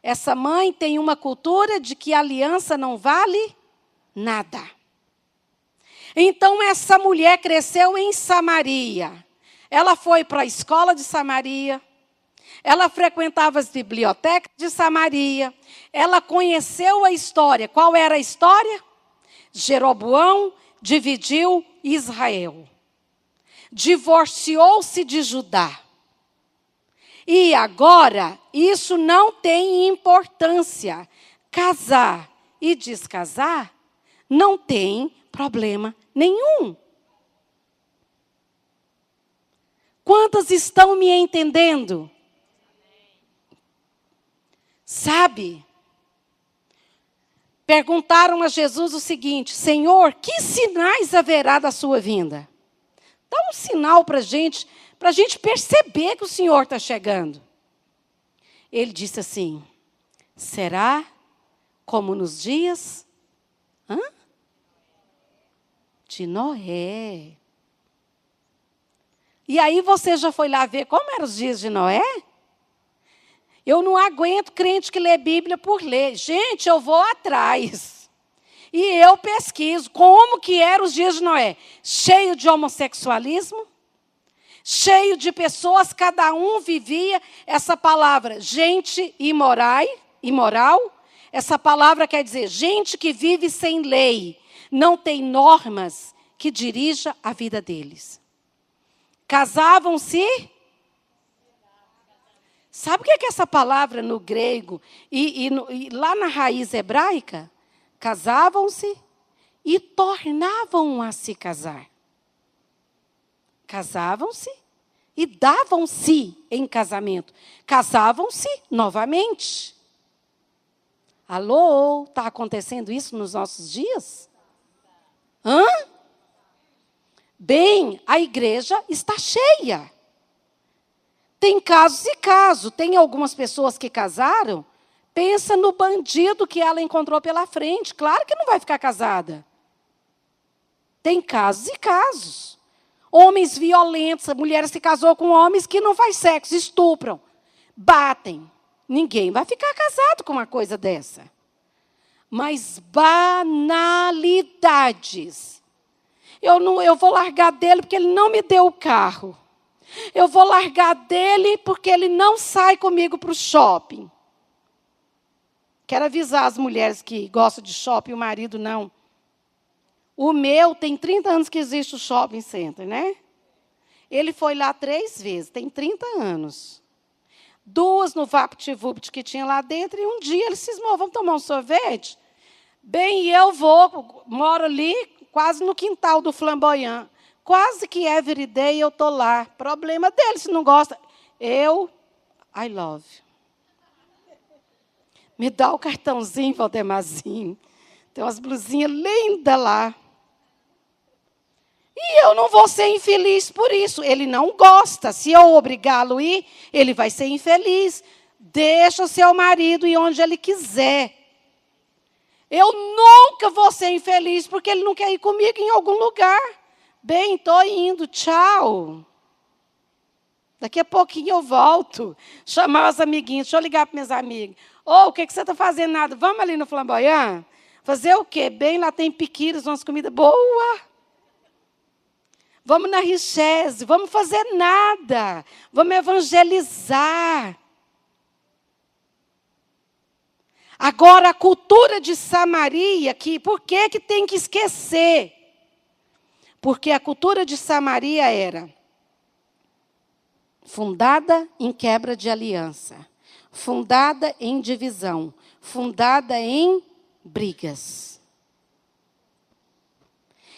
Essa mãe tem uma cultura de que a aliança não vale nada. Então, essa mulher cresceu em Samaria. Ela foi para a escola de Samaria. Ela frequentava as bibliotecas de Samaria. Ela conheceu a história. Qual era a história? Jeroboão dividiu Israel. Divorciou-se de Judá. E agora, isso não tem importância. Casar e descasar não tem problema nenhum. Quantas estão me entendendo? Sabe? Perguntaram a Jesus o seguinte: Senhor, que sinais haverá da sua vinda? Dá um sinal para a gente perceber que o Senhor está chegando. Ele disse assim: será como nos dias de Noé. E aí você já foi lá ver como eram os dias de Noé? Eu não aguento crente que lê Bíblia por ler. Gente, eu vou atrás. E eu pesquiso como que eram os dias de Noé. Cheio de homossexualismo, cheio de pessoas, cada um vivia essa palavra, gente imoral. Essa palavra quer dizer gente que vive sem lei, não tem normas que dirija a vida deles. Casavam-se. Sabe o que é essa palavra no grego e lá na raiz hebraica? Casavam-se e tornavam a se casar. Casavam-se e davam-se em casamento. Casavam-se novamente. Alô, está acontecendo isso nos nossos dias? Bem, a igreja está cheia. tem casos e casos. Tem algumas pessoas que casaram, pensa no bandido que ela encontrou pela frente. Claro que não vai ficar casada. Tem casos e casos. Homens violentos, mulheres se casou com homens que não faz sexo, estupram, batem. Ninguém vai ficar casado com uma coisa dessa. Mas banalidades. Eu vou largar dele porque ele não me deu o carro. Eu vou largar dele porque ele não sai comigo para o shopping. Quero avisar as mulheres que gostam de shopping, o marido não. O meu tem 30 anos que existe o shopping center, né? Ele foi lá 3 vezes, tem 30 anos. 2 no VaptVupt que tinha lá dentro, e um dia ele cismou, vamos tomar um sorvete? Bem, eu moro ali, quase no quintal do Flamboyant. Quase que every day eu estou lá. Problema dele, se não gosta. I love. Me dá o cartãozinho, Valdemarzinho. Tem umas blusinhas lindas lá. E eu não vou ser infeliz por isso. Ele não gosta. Se eu obrigá-lo a ir, ele vai ser infeliz. Deixa o seu marido ir onde ele quiser. Eu nunca vou ser infeliz porque ele não quer ir comigo em algum lugar. Bem, estou indo, tchau. Daqui a pouquinho eu volto. Chamar as amiguinhas, deixa eu ligar para minhas amigas. O que você está fazendo? Nada. Vamos ali no Flamboyant? Fazer o quê? Bem, lá tem piquíris, umas comidas boas. Vamos na Richese, vamos fazer nada. Vamos evangelizar. Agora, a cultura de Samaria, por que tem que esquecer? Porque a cultura de Samaria era fundada em quebra de aliança, fundada em divisão, fundada em brigas.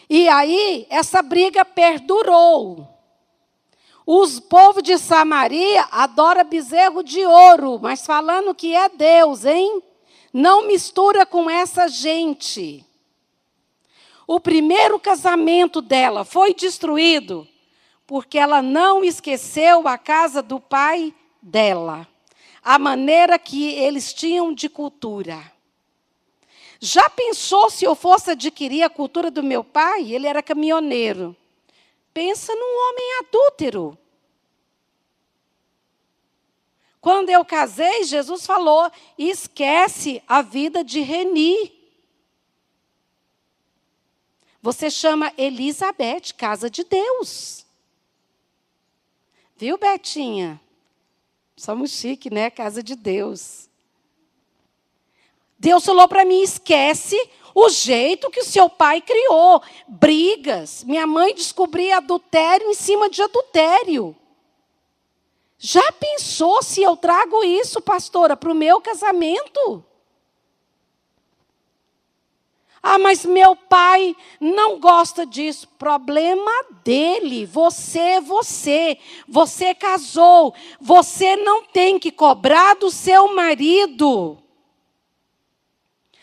E aí, essa briga perdurou. Os povos de Samaria adoram bezerro de ouro, mas falando que é Deus, hein? Não mistura com essa gente. O primeiro casamento dela foi destruído porque ela não esqueceu a casa do pai dela, a maneira que eles tinham de cultura. Já pensou se eu fosse adquirir a cultura do meu pai? Ele era caminhoneiro. Pensa num homem adúltero. Quando eu casei, Jesus falou, esquece a vida de Reni. Você chama Elizabeth, casa de Deus. Viu, Betinha? Somos chique, né? Casa de Deus. Deus falou para mim, esquece o jeito que o seu pai criou. Brigas. Minha mãe descobria adultério em cima de adultério. Já pensou se eu trago isso, pastora, para o meu casamento? Ah, mas meu pai não gosta disso. Problema dele. Você casou. Você não tem que cobrar do seu marido.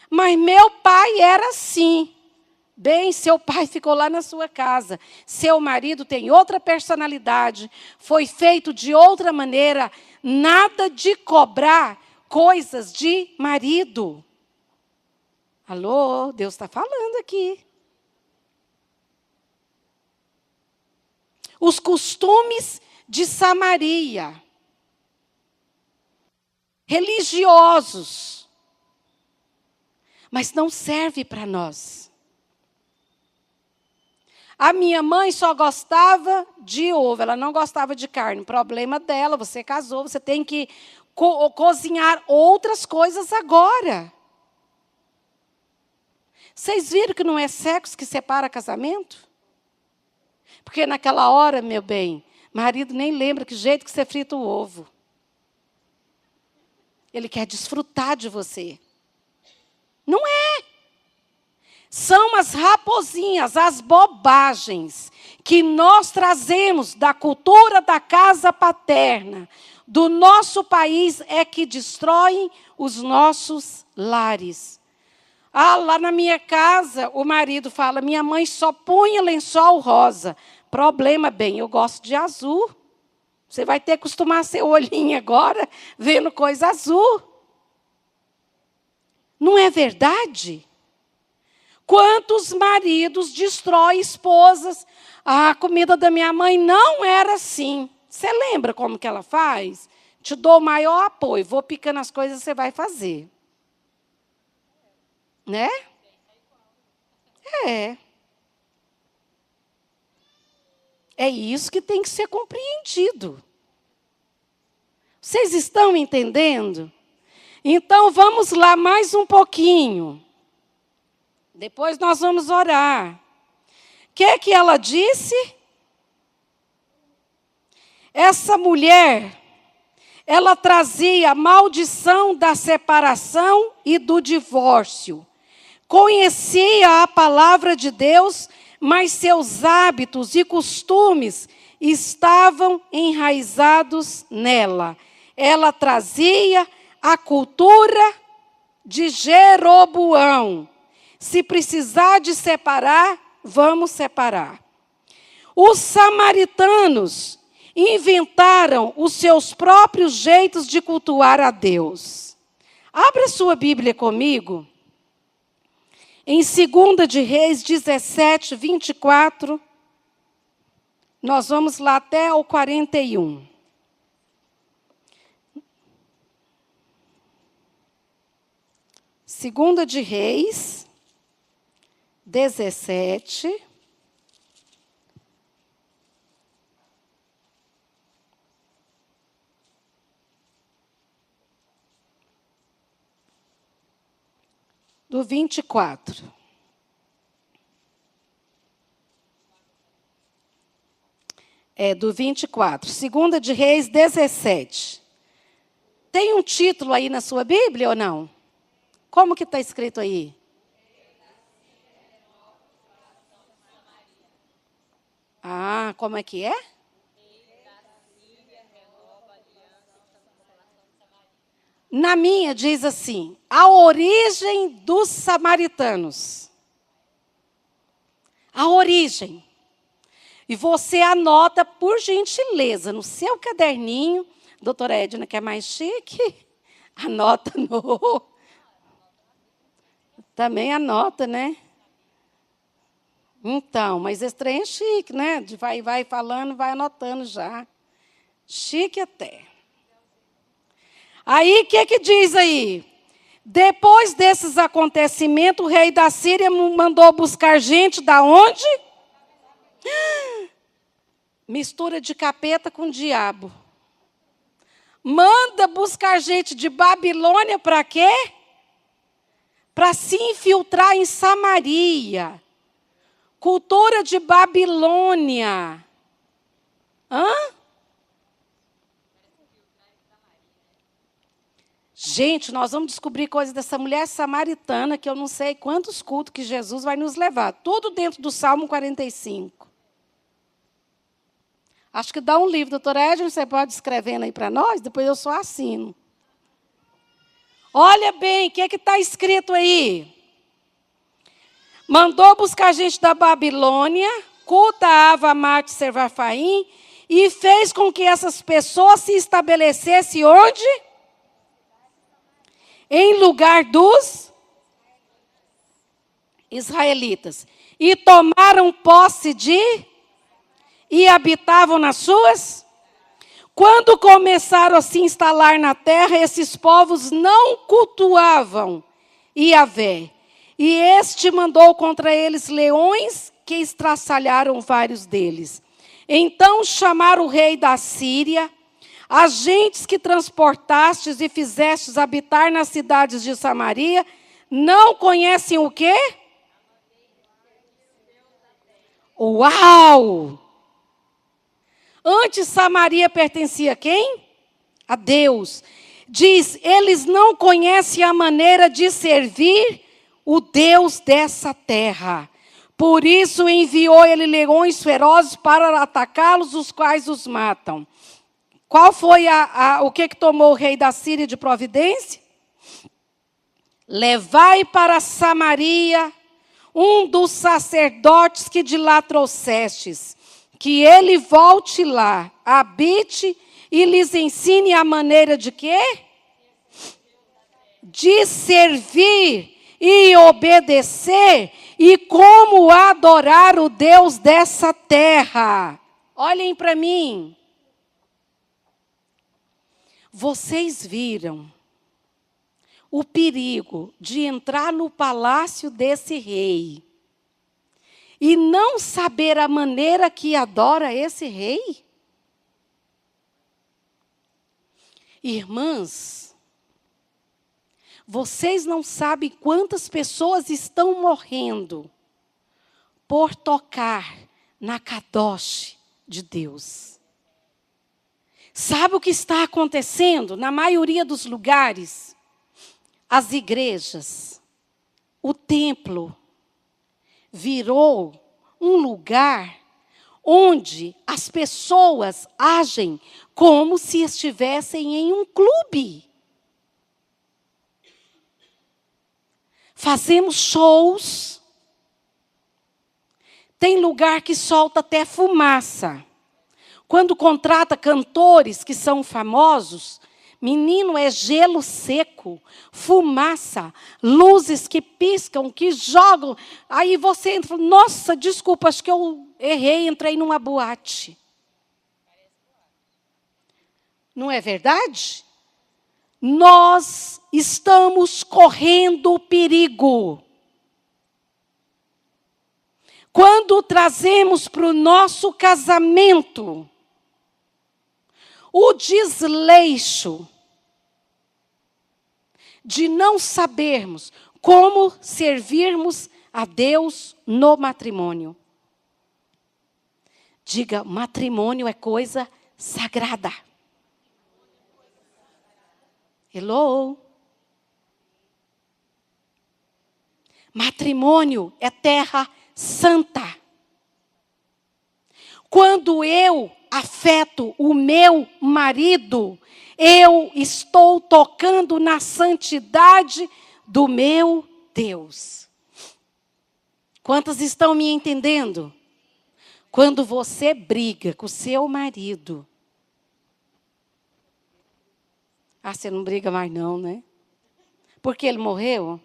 Mas meu pai era assim. Bem, seu pai ficou lá na sua casa. Seu marido tem outra personalidade. Foi feito de outra maneira. Nada de cobrar coisas de marido. Alô, Deus está falando aqui. Os costumes de Samaria. Religiosos. Mas não serve para nós. A minha mãe só gostava de ovo, ela não gostava de carne. Problema dela, você casou, você tem que cozinhar outras coisas agora. Vocês viram que não é sexo que separa casamento? Porque naquela hora, meu bem, marido nem lembra que jeito que você frita o ovo. Ele quer desfrutar de você. Não é. São as raposinhas, as bobagens que nós trazemos da cultura da casa paterna, do nosso país, é que destroem os nossos lares. Ah, lá na minha casa, o marido fala, minha mãe só punha lençol rosa. Problema, bem, eu gosto de azul. Você vai ter que acostumar seu olhinho agora, vendo coisa azul. Não é verdade? Quantos maridos destroem esposas? Ah, a comida da minha mãe não era assim. Você lembra como que ela faz? Te dou o maior apoio. Vou picando as coisas, você vai fazer. Né? É. É isso que tem que ser compreendido. Vocês estão entendendo? Então, vamos lá mais um pouquinho. Depois nós vamos orar. O que ela disse? Essa mulher, ela trazia a maldição da separação e do divórcio. Conhecia a palavra de Deus, mas seus hábitos e costumes estavam enraizados nela. Ela trazia a cultura de Jeroboão. Se precisar de separar, vamos separar. Os samaritanos inventaram os seus próprios jeitos de cultuar a Deus. Abra sua Bíblia comigo. Em 2 de Reis 17, 24. Nós vamos lá até o 41. Segunda de Reis 17. Do 24. Do 24. Segunda de Reis 17. Tem um título aí na sua Bíblia ou não? Como que está escrito aí? Ah, como é que é? Na minha diz assim, a origem dos samaritanos. A origem. E você anota, por gentileza, no seu caderninho, doutora Edna, que é mais chique, anota no... Também anota, né? Então, mas esse trem é chique, né? De vai falando, vai anotando já. Chique até. Aí, o que diz aí? Depois desses acontecimentos, o rei da Síria mandou buscar gente da onde? Mistura de capeta com diabo. Manda buscar gente de Babilônia para quê? Para se infiltrar em Samaria. Cultura de Babilônia. Hã? Gente, nós vamos descobrir coisas dessa mulher samaritana, que eu não sei quantos cultos que Jesus vai nos levar. Tudo dentro do Salmo 45. Acho que dá um livro, doutora Edna, você pode escrevendo aí para nós, depois eu só assino. Olha bem, o que está escrito aí? Mandou buscar gente da Babilônia, culta a Ava, Mate, Servafaim, e fez com que essas pessoas se estabelecessem onde? Em lugar dos israelitas. E tomaram posse de... E habitavam nas suas... Quando começaram a se instalar na terra, esses povos não cultuavam Yahvé. E este mandou contra eles leões que estraçalharam vários deles. Então chamaram o rei da Síria, as gentes que transportastes e fizestes habitar nas cidades de Samaria, não conhecem o quê? Uau! Antes Samaria pertencia a quem? A Deus. Diz, eles não conhecem a maneira de servir o Deus dessa terra. Por isso enviou ele leões ferozes para atacá-los, os quais os matam. Qual foi o que tomou o rei da Síria de providência? Levai para Samaria um dos sacerdotes que de lá trouxestes, que ele volte lá, habite e lhes ensine a maneira de quê? De servir e obedecer e como adorar o Deus dessa terra. Olhem para mim. Vocês viram o perigo de entrar no palácio desse rei e não saber a maneira que adora esse rei? Irmãs, vocês não sabem quantas pessoas estão morrendo por tocar na kadosh de Deus. Sabe o que está acontecendo na maioria dos lugares? As igrejas, o templo, virou um lugar onde as pessoas agem como se estivessem em um clube. Fazemos shows. Tem lugar que solta até fumaça. Quando contrata cantores que são famosos, menino, é gelo seco, fumaça, luzes que piscam, que jogam. Aí você entra e fala, nossa, desculpa, acho que eu errei, entrei numa boate. Não é verdade? Nós estamos correndo perigo. Quando trazemos para o nosso casamento o desleixo de não sabermos como servirmos a Deus no matrimônio. Diga, matrimônio é coisa sagrada. Hello? Matrimônio é terra santa. Quando eu afeto o meu marido, eu estou tocando na santidade do meu Deus. Quantas estão me entendendo? Quando você briga com o seu marido. Ah, você não briga mais não, né? Porque ele morreu?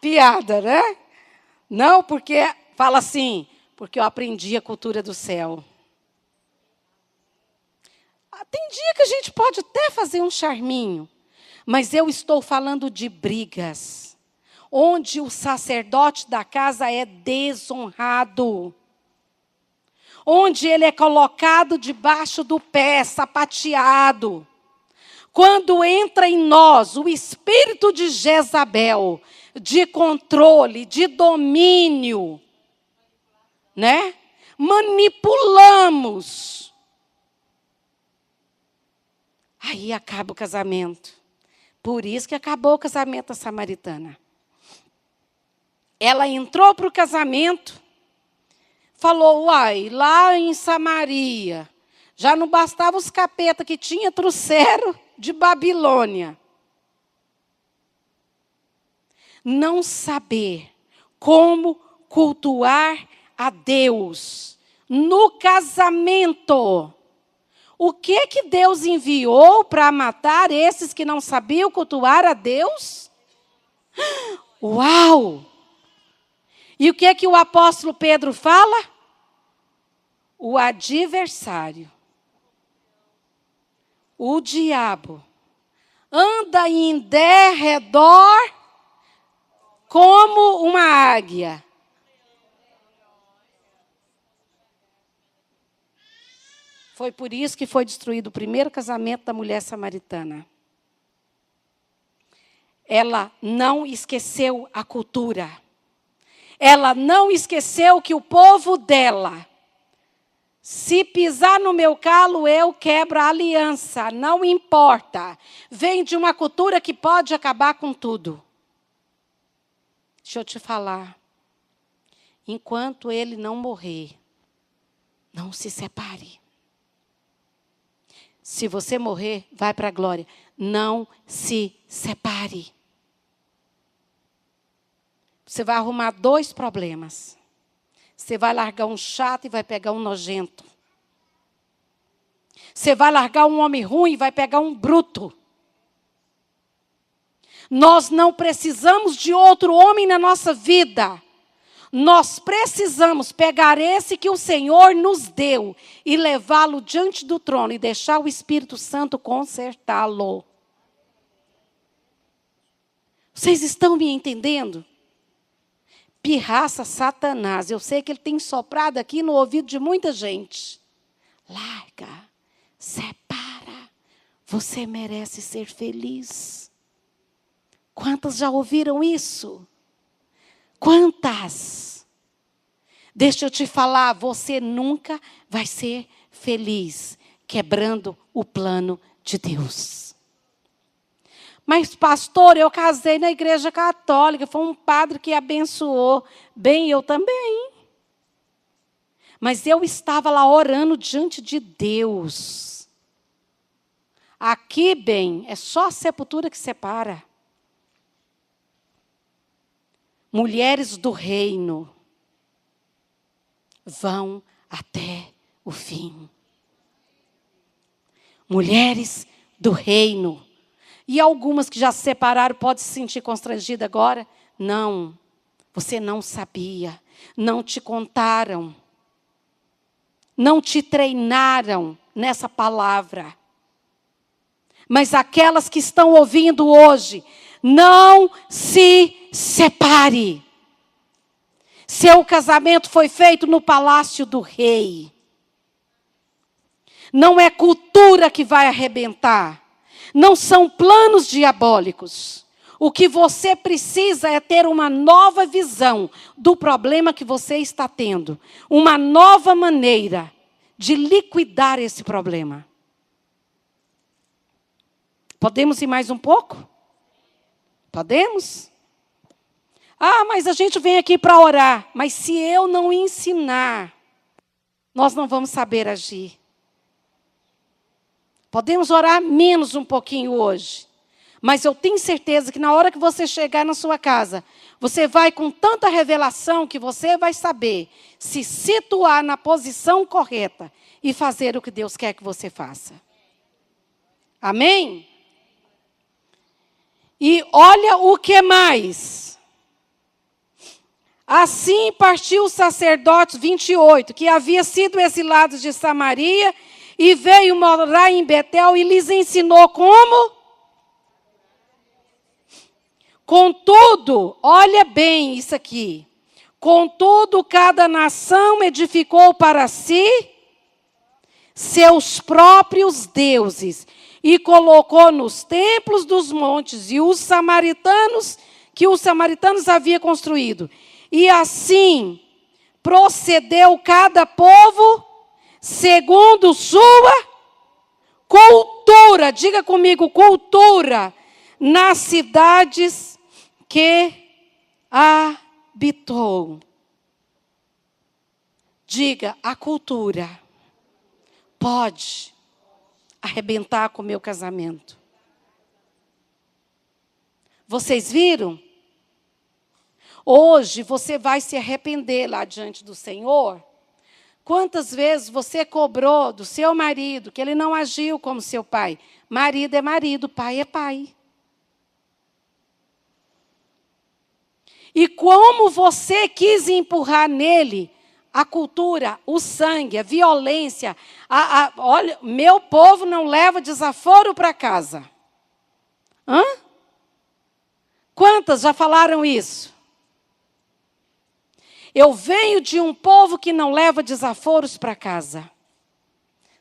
Piada, né? Não, porque fala assim, porque eu aprendi a cultura do céu. Tem dia que a gente pode até fazer um charminho, mas eu estou falando de brigas, onde o sacerdote da casa é desonrado, onde ele é colocado debaixo do pé, sapateado. Quando entra em nós o espírito de Jezabel, de controle, de domínio, né? Manipulamos. Aí acaba o casamento. Por isso que acabou o casamento da samaritana. Ela entrou para o casamento, falou, uai, lá em Samaria, já não bastava os capeta que tinha, trouxeram de Babilônia. Não saber como cultuar a Deus no casamento. O que Deus enviou para matar esses que não sabiam cultuar a Deus? Uau! E o que o apóstolo Pedro fala? O adversário, o diabo, anda em derredor como uma águia. Foi por isso que foi destruído o primeiro casamento da mulher samaritana. Ela não esqueceu a cultura. Ela não esqueceu que o povo dela, se pisar no meu calo, eu quebro a aliança, não importa. Vem de uma cultura que pode acabar com tudo. Deixa eu te falar. Enquanto ele não morrer, não se separe. Se você morrer, vai para a glória. Não se separe. Você vai arrumar 2 problemas. Você vai largar um chato e vai pegar um nojento. Você vai largar um homem ruim e vai pegar um bruto. Nós não precisamos de outro homem na nossa vida. Nós precisamos pegar esse que o Senhor nos deu e levá-lo diante do trono e deixar o Espírito Santo consertá-lo. Vocês estão me entendendo? Pirraça Satanás. Eu sei que ele tem soprado aqui no ouvido de muita gente. Larga, separa. Você merece ser feliz. Quantas já ouviram isso? Quantas? Deixa eu te falar, você nunca vai ser feliz quebrando o plano de Deus. Mas, pastor, eu casei na igreja católica, foi um padre que abençoou. Bem, eu também. Mas eu estava lá orando diante de Deus. Aqui, bem, é só a sepultura que separa. Mulheres do reino vão até o fim. Mulheres do reino. E algumas que já se separaram podem se sentir constrangidas agora? Não, você não sabia, não te contaram, não te treinaram nessa palavra. Mas aquelas que estão ouvindo hoje, não se separe. Seu casamento foi feito no palácio do rei. Não é cultura que vai arrebentar. Não são planos diabólicos. O que você precisa é ter uma nova visão do problema que você está tendo. Uma nova maneira de liquidar esse problema. Podemos ir mais um pouco? Podemos? Ah, mas a gente vem aqui para orar. Mas se eu não ensinar, nós não vamos saber agir. Podemos orar menos um pouquinho hoje. Mas eu tenho certeza que na hora que você chegar na sua casa, você vai com tanta revelação que você vai saber se situar na posição correta e fazer o que Deus quer que você faça. Amém? E olha o que mais. Assim partiu os sacerdotes, 28, que havia sido exilados de Samaria, e veio morar em Betel e lhes ensinou como? Contudo, olha bem isso aqui. Contudo, cada nação edificou para si seus próprios deuses e colocou nos templos dos montes e os samaritanos, que os samaritanos haviam construído. E assim procedeu cada povo segundo sua cultura. Diga comigo, cultura. Nas cidades que habitou. Diga, a cultura pode arrebentar com o meu casamento. Vocês viram? Hoje você vai se arrepender lá diante do Senhor. Quantas vezes você cobrou do seu marido que ele não agiu como seu pai? Marido é marido, pai é pai. E como você quis empurrar nele a cultura, o sangue, a violência. Olha, meu povo não leva desaforo para casa. Hã? Quantas já falaram isso? Eu venho de um povo que não leva desaforos para casa.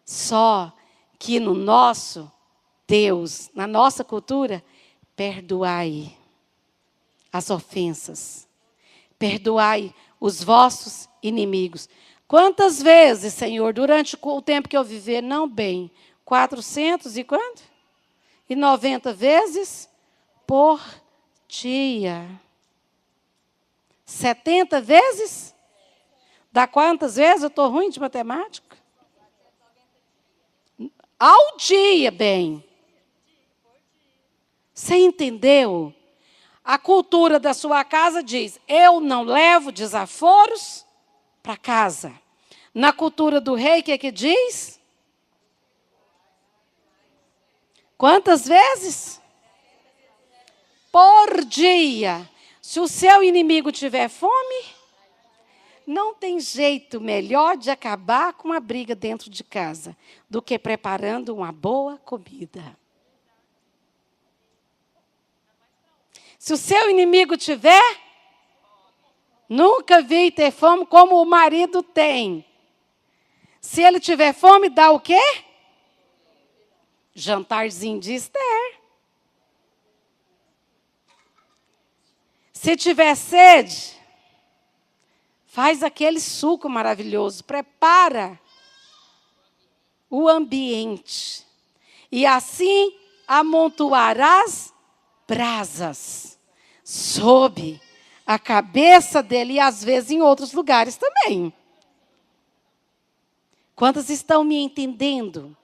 Só que no nosso Deus, na nossa cultura, perdoai as ofensas. Perdoai os vossos inimigos. Quantas vezes, Senhor, durante o tempo que eu viver, não bem, 400 e quanto? E 90 vezes por dia. 70 vezes? Dá quantas vezes? Eu estou ruim de matemática. Ao dia, bem. Você entendeu? A cultura da sua casa diz, eu não levo desaforos para casa. Na cultura do rei, o que é que diz? Quantas vezes? Por dia. Se o seu inimigo tiver fome, não tem jeito melhor de acabar com a briga dentro de casa do que preparando uma boa comida. Se o seu inimigo tiver, nunca vi ter fome como o marido tem. Se ele tiver fome, dá o quê? Jantarzinho de Esther. Se tiver sede, faz aquele suco maravilhoso, prepara o ambiente. E assim amontoarás brasas sob a cabeça dele e às vezes em outros lugares também. Quantas estão me entendendo?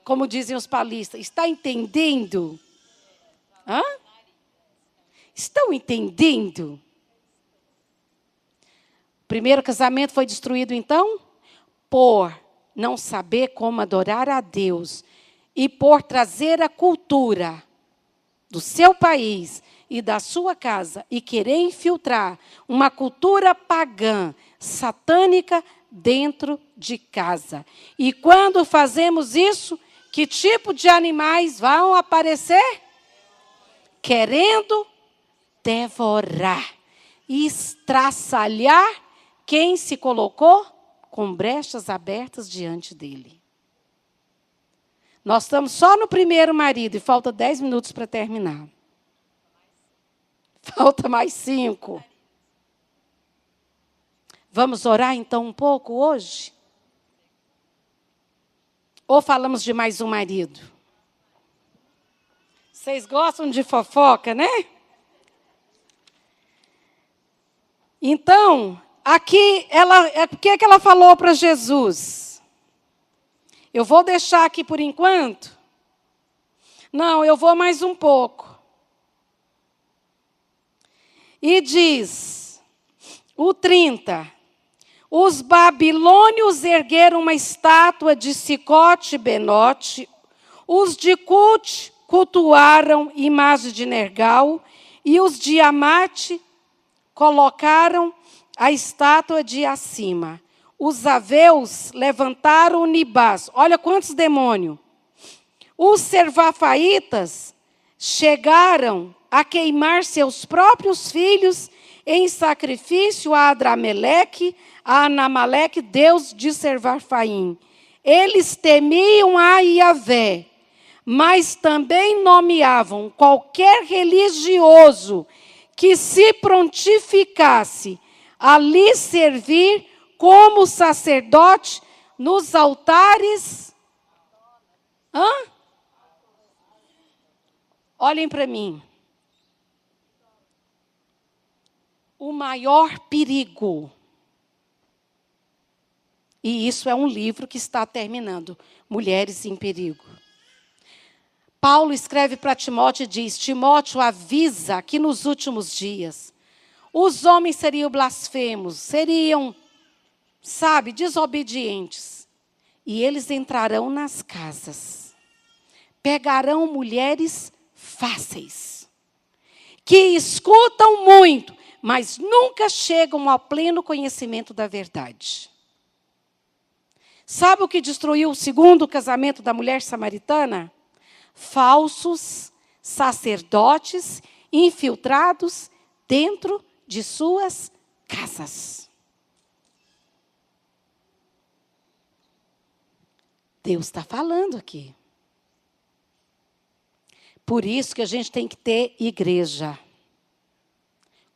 Como dizem os paulistas, está entendendo? Hã? Estão entendendo? O primeiro casamento foi destruído então por não saber como adorar a Deus e por trazer a cultura do seu país e da sua casa e querer infiltrar uma cultura pagã, satânica dentro de casa. E quando fazemos isso, que tipo de animais vão aparecer? Querendo devorar, estraçalhar quem se colocou com brechas abertas diante dele. Nós estamos só no primeiro marido e falta 10 minutos para terminar. Falta mais 5. Vamos orar então um pouco hoje? Ou falamos de mais um marido? Vocês gostam de fofoca, né? Então, aqui, o que ela falou para Jesus? Eu vou deixar aqui por enquanto? Não, eu vou mais um pouco. E diz, o 30, os babilônios ergueram uma estátua de Sicote e Benote, os de Cute cultuaram imagem de Nergal, e os de Amate colocaram a estátua de Acima. Os aveus levantaram o Nibás. Olha quantos demônios. Os servafaitas chegaram a queimar seus próprios filhos em sacrifício a Adrameleque, a Anamaleque, deus de Servafaim. Eles temiam a Iavé, mas também nomeavam qualquer religioso que se prontificasse a lhe servir como sacerdote nos altares. Olhem para mim. O maior perigo, e isso é um livro que está terminando, Mulheres em Perigo. Paulo escreve para Timóteo e diz, Timóteo avisa que nos últimos dias os homens seriam blasfemos, seriam, desobedientes. E eles entrarão nas casas, pegarão mulheres fáceis, que escutam muito, mas nunca chegam ao pleno conhecimento da verdade. Sabe o que destruiu o segundo casamento da mulher samaritana? Falsos sacerdotes infiltrados dentro de suas casas. Deus está falando aqui. Por isso que a gente tem que ter igreja.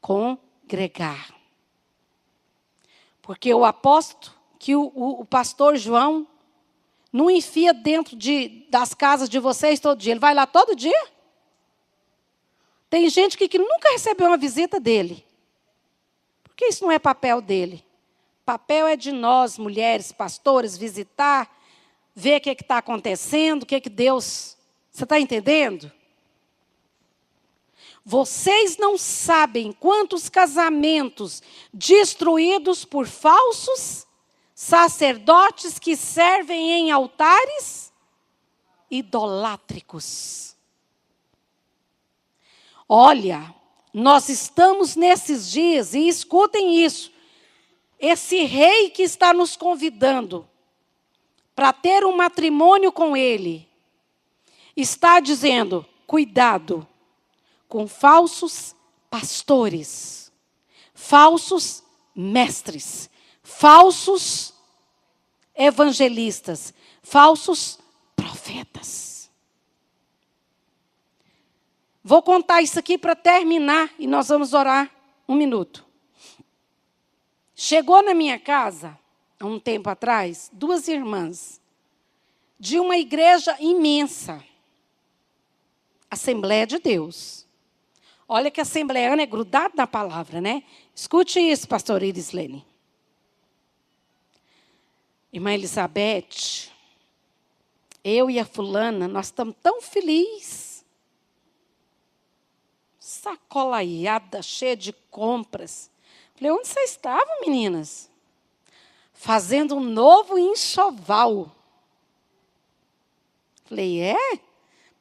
Congregar. Porque eu aposto que o pastor João não enfia dentro das casas de vocês todo dia. Ele vai lá todo dia. Tem gente que nunca recebeu uma visita dele. Porque isso não é papel dele. Papel é de nós, mulheres, pastores, visitar, ver o que está acontecendo, o que Deus... Você está entendendo? Vocês não sabem quantos casamentos destruídos por falsos sacerdotes que servem em altares idolátricos. Olha, nós estamos nesses dias, e escutem isso, esse rei que está nos convidando para ter um matrimônio com ele, está dizendo, cuidado com falsos pastores, falsos mestres, falsos evangelistas, falsos profetas. Vou contar isso aqui para terminar e nós vamos orar 1 minuto. Chegou na minha casa, há um tempo atrás, 2 irmãs de uma igreja imensa, Assembleia de Deus. Olha que assembleana é grudado na palavra, né? Escute isso, pastor Irislene. Irmã Elizabeth, eu e a fulana, nós estamos tão felizes. Sacolaiada, cheia de compras. Falei, onde vocês estavam, meninas? Fazendo um novo enxoval. Falei, é?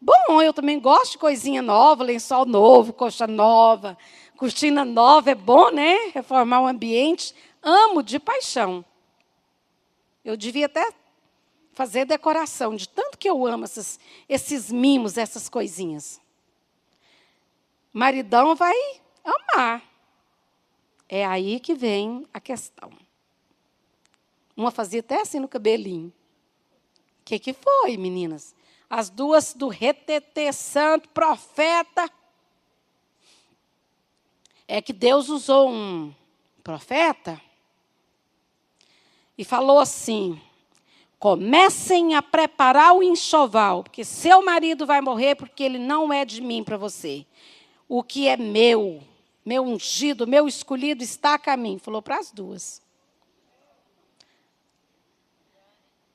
Bom, eu também gosto de coisinha nova, lençol novo, coxa nova, cortina nova, é bom, né? Reformar o ambiente. Amo de paixão. Eu devia até fazer decoração, de tanto que eu amo esses mimos, essas coisinhas. Maridão vai amar. É aí que vem a questão. Uma fazia até assim no cabelinho. O que foi, meninas? As 2 do retetê santo, profeta. É que Deus usou um profeta e falou assim, comecem a preparar o enxoval, porque seu marido vai morrer porque ele não é de mim para você. O que é meu ungido, meu escolhido está a caminho. Falou para as 2.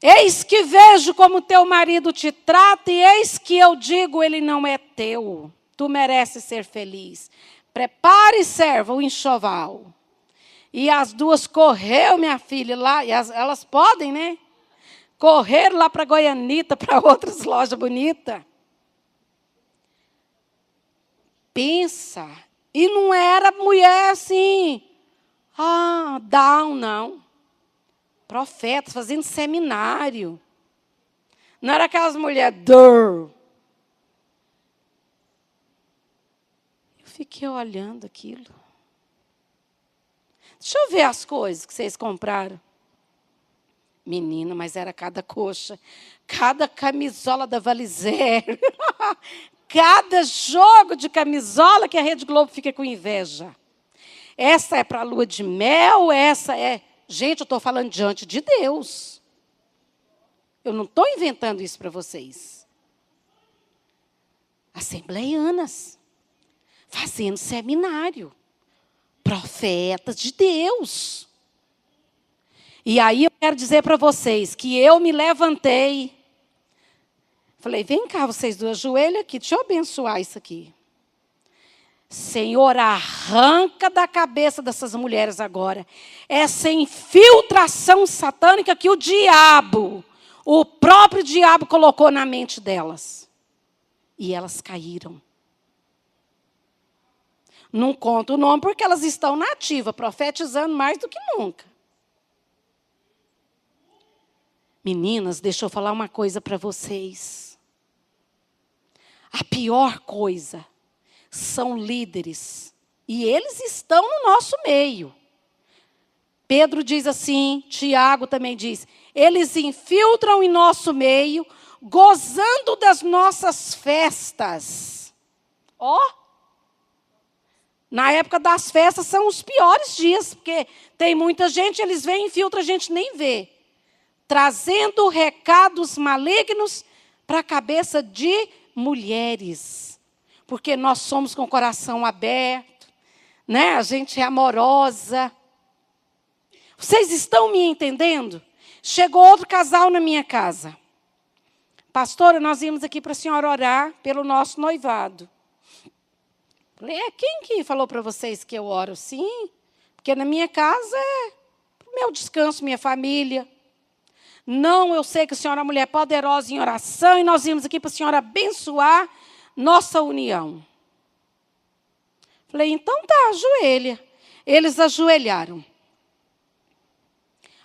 Eis que vejo como teu marido te trata, e eis que eu digo, ele não é teu. Tu mereces ser feliz. Prepare, serva, o enxoval. E as 2 correu, minha filha, lá, e elas podem, né? Correram lá para Goianita, para outras lojas bonitas. Pensa. E não era mulher assim, down, não. Profetas, fazendo seminário. Não era aquelas mulheres, Eu fiquei olhando aquilo. Deixa eu ver as coisas que vocês compraram. Menina, mas era cada coxa, cada camisola da Valizer, cada jogo de camisola que a Rede Globo fica com inveja. Essa é para a lua de mel, essa é... Gente, eu estou falando diante de Deus. Eu não estou inventando isso para vocês. Assembleianas, fazendo seminário. Profetas de Deus. E aí eu quero dizer para vocês que eu me levantei. Falei, vem cá vocês 2, ajoelha aqui, deixa eu abençoar isso aqui. Senhor, arranca da cabeça dessas mulheres agora essa infiltração satânica que o próprio diabo colocou na mente delas. E elas caíram. Não conto o nome porque elas estão na ativa, profetizando mais do que nunca. Meninas, deixa eu falar uma coisa para vocês. A pior coisa são líderes. E eles estão no nosso meio. Pedro diz assim, Tiago também diz, eles infiltram em nosso meio, gozando das nossas festas. Na época das festas são os piores dias, porque tem muita gente, eles vêm e infiltram, a gente nem vê. Trazendo recados malignos para a cabeça de mulheres. Porque nós somos com o coração aberto, né? A gente é amorosa. Vocês estão me entendendo? Chegou outro casal na minha casa. Pastora, nós íamos aqui para a senhora orar pelo nosso noivado. Falei, quem que falou para vocês que eu oro? Sim, porque na minha casa é meu descanso, minha família. Não, eu sei que a senhora é uma mulher poderosa em oração e nós viemos aqui para a senhora abençoar nossa união. Falei, então tá, ajoelha. Eles ajoelharam.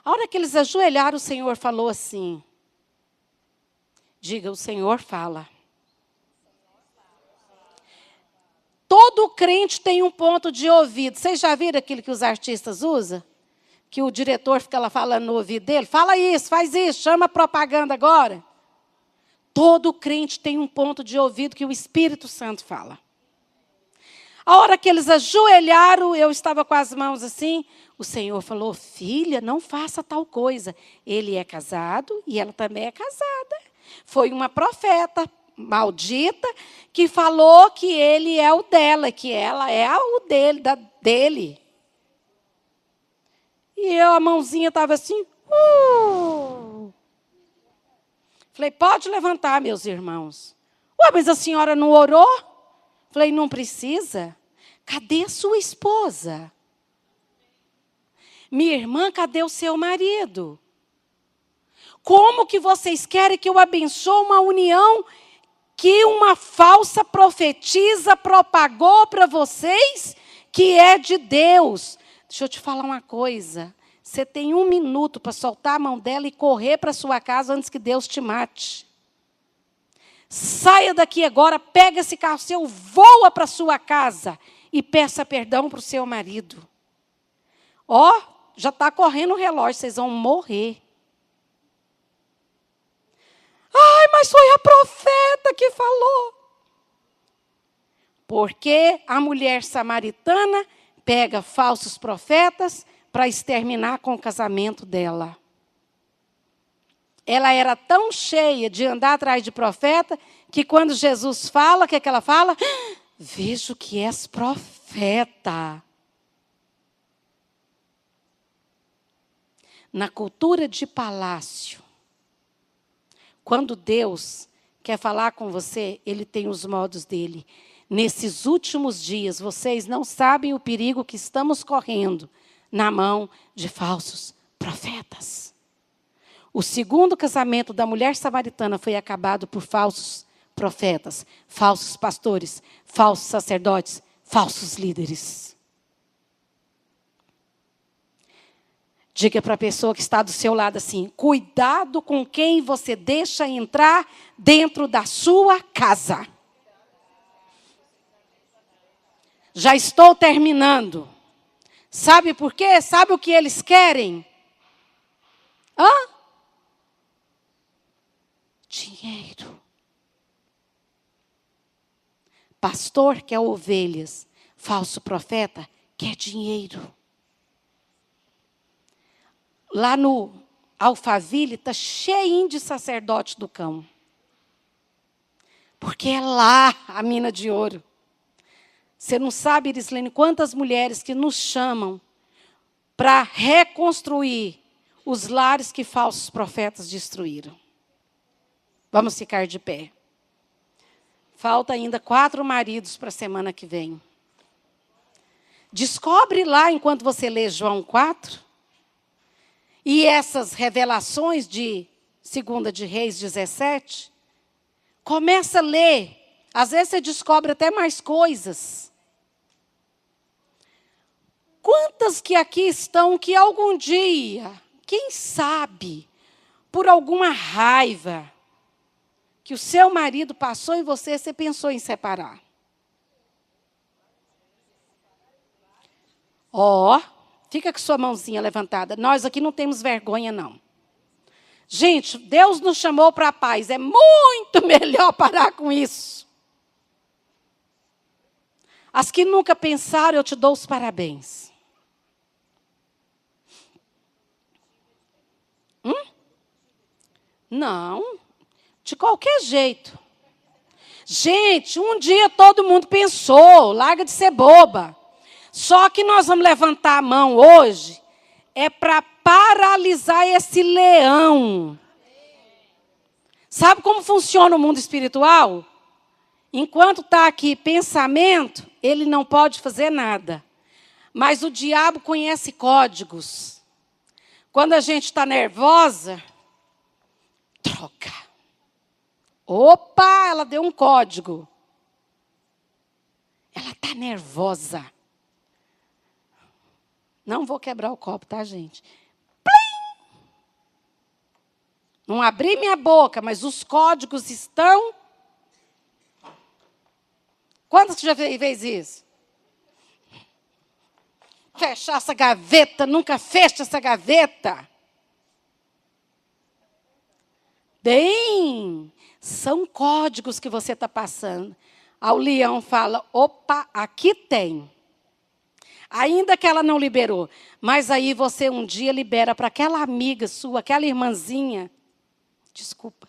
A hora que eles ajoelharam, o Senhor falou assim, diga, o Senhor fala. Todo crente tem um ponto de ouvido. Vocês já viram aquilo que os artistas usam? Que o diretor fica lá falando no ouvido dele? Fala isso, faz isso, chama a propaganda agora. Todo crente tem um ponto de ouvido que o Espírito Santo fala. A hora que eles ajoelharam, eu estava com as mãos assim, o Senhor falou, filha, não faça tal coisa. Ele é casado e ela também é casada. Foi uma profeta maldita que falou que ele é o dela, que ela é o dele. E a mãozinha estava assim. Falei, pode levantar, meus irmãos. Ué, mas a senhora não orou? Falei, não precisa. Cadê a sua esposa? Minha irmã, cadê o seu marido? Como que vocês querem que eu abençoe uma união que uma falsa profetisa propagou para vocês, que é de Deus? Deixa eu te falar uma coisa. Você tem 1 minuto para soltar a mão dela e correr para sua casa antes que Deus te mate. Saia daqui agora, pega esse carro seu, voa para sua casa e peça perdão para o seu marido. Já está correndo o relógio, vocês vão morrer. Ai, mas foi a profeta que falou. Porque a mulher samaritana pega falsos profetas para exterminar com o casamento dela. Ela era tão cheia de andar atrás de profeta, que quando Jesus fala, o que é que ela fala? Vejo que és profeta. Na cultura de palácio, quando Deus quer falar com você, Ele tem os modos dele. Nesses últimos dias, vocês não sabem o perigo que estamos correndo na mão de falsos profetas. O segundo casamento da mulher samaritana foi acabado por falsos profetas, falsos pastores, falsos sacerdotes, falsos líderes. Diga para a pessoa que está do seu lado assim, cuidado com quem você deixa entrar dentro da sua casa. Já estou terminando. Sabe por quê? Sabe o que eles querem? Dinheiro. Pastor quer ovelhas. Falso profeta quer dinheiro. Lá no Alphaville está cheinho de sacerdote do cão. Porque é lá a mina de ouro. Você não sabe, Irislene, quantas mulheres que nos chamam para reconstruir os lares que falsos profetas destruíram. Vamos ficar de pé. Falta ainda 4 maridos para a semana que vem. Descobre lá, enquanto você lê João 4, e essas revelações de 2 de Reis 17, começa a ler. Às vezes você descobre até mais coisas. Quantas que aqui estão que algum dia, quem sabe, por alguma raiva que o seu marido passou em você pensou em separar? Fica com sua mãozinha levantada. Nós aqui não temos vergonha, não. Gente, Deus nos chamou para a paz. É muito melhor parar com isso. As que nunca pensaram, eu te dou os parabéns. Não, de qualquer jeito. Gente, um dia todo mundo pensou, larga de ser boba. Só que nós vamos levantar a mão hoje, é para paralisar esse leão. Sabe como funciona o mundo espiritual? Enquanto está aqui pensamento, ele não pode fazer nada. Mas o diabo conhece códigos. Quando a gente está nervosa, troca. Opa, ela deu um código. Ela está nervosa. Não vou quebrar o copo, tá, gente? Plim! Não abri minha boca, mas os códigos estão... Quantos que já fez isso? Fechar essa gaveta, nunca fecha essa gaveta. Bem, são códigos que você está passando. Aí o leão fala, opa, aqui tem. Ainda que ela não liberou. Mas aí você um dia libera para aquela amiga sua, aquela irmãzinha. Desculpa.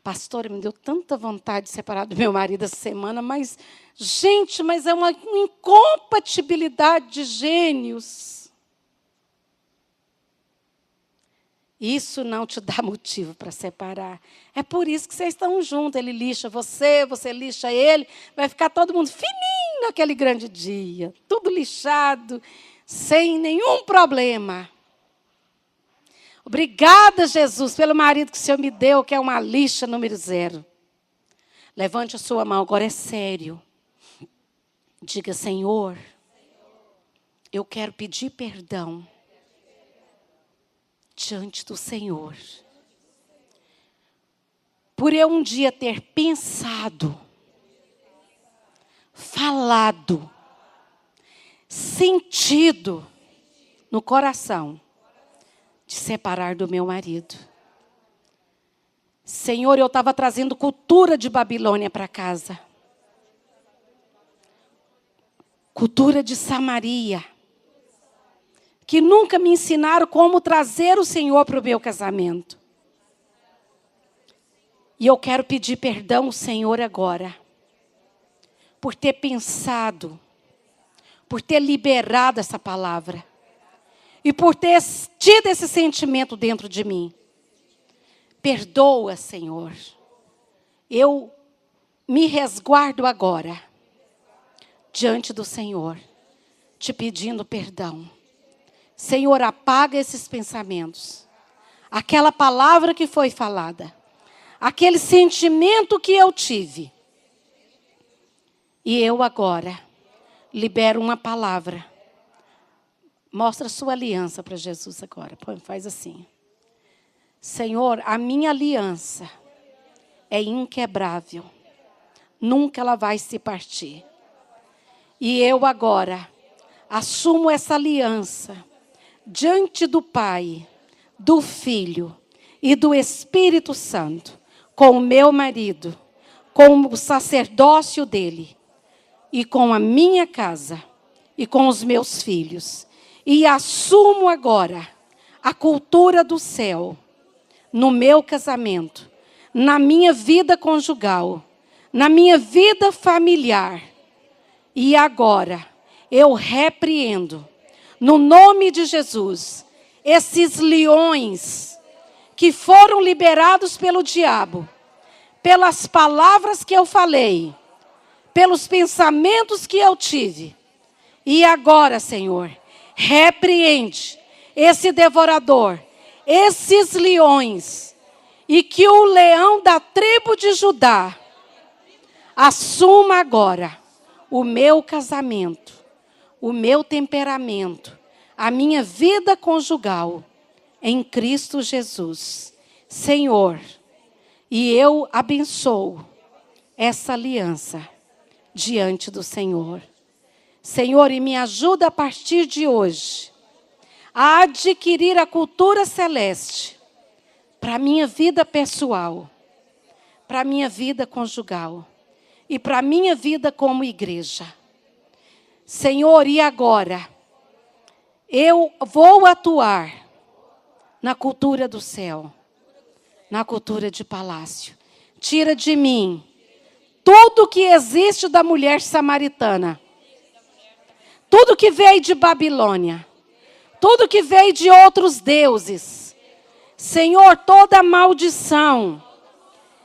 Pastora, me deu tanta vontade de separar do meu marido essa semana, mas, gente, mas é uma incompatibilidade de gênios. Isso não te dá motivo para separar. É por isso que vocês estão juntos. Ele lixa você, você lixa ele. Vai ficar todo mundo fininho naquele grande dia. Tudo lixado, sem nenhum problema. Obrigada, Jesus, pelo marido que o Senhor me deu, que é uma lixa número 0. Levante a sua mão, agora é sério. Diga, Senhor, eu quero pedir perdão diante do Senhor. Por eu um dia ter pensado, falado, sentido no coração de separar do meu marido. Senhor, eu estava trazendo cultura de Babilônia para casa. Cultura de Samaria. Que nunca me ensinaram como trazer o Senhor para o meu casamento. E eu quero pedir perdão ao Senhor agora. Por ter pensado. Por ter liberado essa palavra. E por ter tido esse sentimento dentro de mim. Perdoa, Senhor. Eu me resguardo agora. Diante do Senhor. Te pedindo perdão. Senhor, apaga esses pensamentos. Aquela palavra que foi falada. Aquele sentimento que eu tive. E eu agora libero uma palavra. Mostra a sua aliança para Jesus agora. Faz assim. Senhor, a minha aliança é inquebrável. Nunca ela vai se partir. E eu agora assumo essa aliança diante do Pai, do Filho e do Espírito Santo, com o meu marido, com o sacerdócio dele, e com a minha casa, e com os meus filhos. E assumo agora a cultura do céu no meu casamento, na minha vida conjugal, na minha vida familiar. E agora eu repreendo, no nome de Jesus, esses leões que foram liberados pelo diabo, pelas palavras que eu falei, pelos pensamentos que eu tive. E agora, Senhor, repreende esse devorador, esses leões, e que o leão da tribo de Judá assuma agora o meu casamento, o meu temperamento, a minha vida conjugal em Cristo Jesus. Senhor, e eu abençoo essa aliança diante do Senhor. Senhor, e me ajuda a partir de hoje a adquirir a cultura celeste para a minha vida pessoal, para a minha vida conjugal e para a minha vida como igreja. Senhor, e agora eu vou atuar na cultura do céu, na cultura de palácio. Tira de mim tudo que existe da mulher samaritana. Tudo que veio de Babilônia. Tudo que veio de outros deuses. Senhor, toda maldição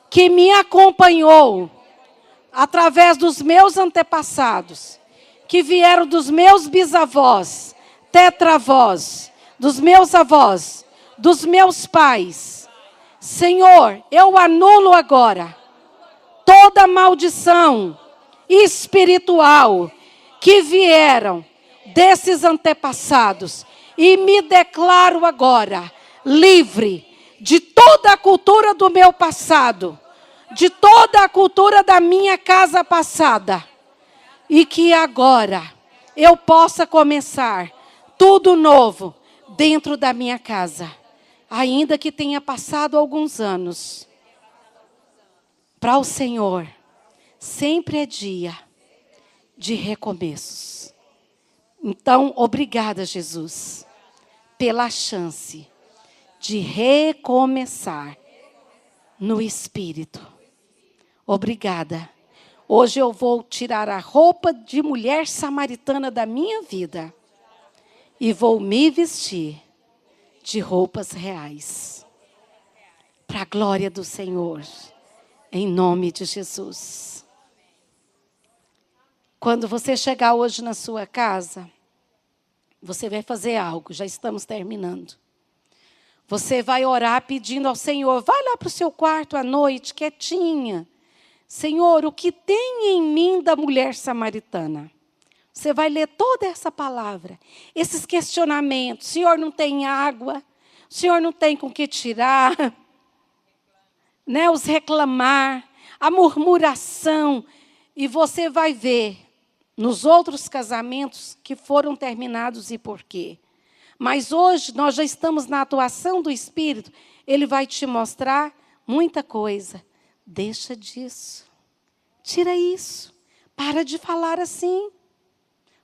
que me acompanhou através dos meus antepassados, que vieram dos meus bisavós, tetravós, dos meus avós, dos meus pais. Senhor, eu anulo agora toda maldição espiritual que vieram desses antepassados e me declaro agora livre de toda a cultura do meu passado, de toda a cultura da minha casa passada, e que agora eu possa começar tudo novo dentro da minha casa, ainda que tenha passado alguns anos. Para o Senhor, sempre é dia de recomeços. Então, obrigada, Jesus, pela chance de recomeçar no Espírito. Obrigada. Hoje eu vou tirar a roupa de mulher samaritana da minha vida e vou me vestir de roupas reais. Para a glória do Senhor, em nome de Jesus. Quando você chegar hoje na sua casa, você vai fazer algo, já estamos terminando. Você vai orar pedindo ao Senhor, vai lá para o seu quarto à noite, quietinha. Senhor, o que tem em mim da mulher samaritana? Você vai ler toda essa palavra, esses questionamentos. O Senhor não tem água, o Senhor não tem com que tirar, né? Os reclamar, a murmuração. E você vai ver nos outros casamentos que foram terminados e por quê. Mas hoje nós já estamos na atuação do Espírito. Ele vai te mostrar muita coisa. Deixa disso. Tira isso. Para de falar assim.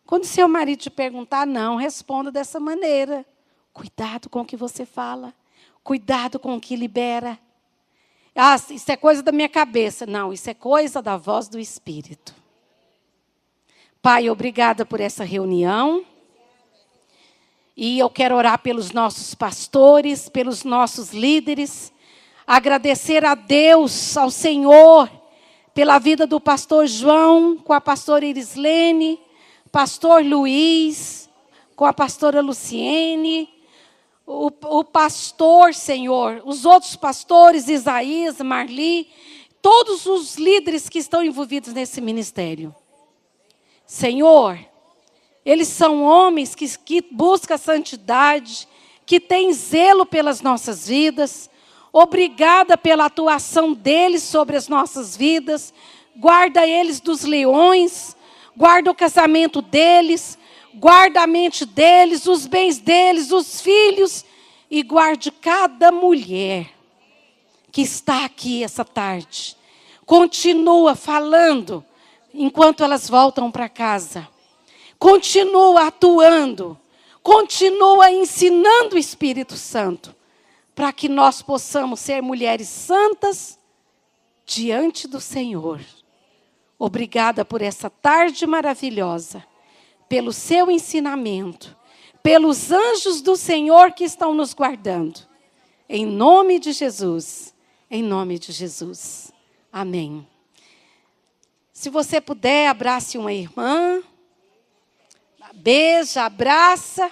Quando seu marido te perguntar, não, responda dessa maneira. Cuidado com o que você fala. Cuidado com o que libera. Ah, isso é coisa da minha cabeça. Não, isso é coisa da voz do Espírito. Pai, obrigada por essa reunião. E eu quero orar pelos nossos pastores, pelos nossos líderes. Agradecer a Deus, ao Senhor, pela vida do pastor João, com a pastora Irislene, pastor Luiz, com a pastora Luciene, o pastor, Senhor, os outros pastores, Isaías, Marli, todos os líderes que estão envolvidos nesse ministério. Senhor, eles são homens que buscam a santidade, que têm zelo pelas nossas vidas. Obrigada pela atuação deles sobre as nossas vidas. Guarda eles dos leões, guarda o casamento deles, guarda a mente deles, os bens deles, os filhos, e guarde cada mulher que está aqui essa tarde. Continua falando enquanto elas voltam para casa. Continua atuando, continua ensinando o Espírito Santo, para que nós possamos ser mulheres santas diante do Senhor. Obrigada por essa tarde maravilhosa, pelo seu ensinamento, pelos anjos do Senhor que estão nos guardando. Em nome de Jesus, em nome de Jesus. Amém. Se você puder, abrace uma irmã. Beija, abraça.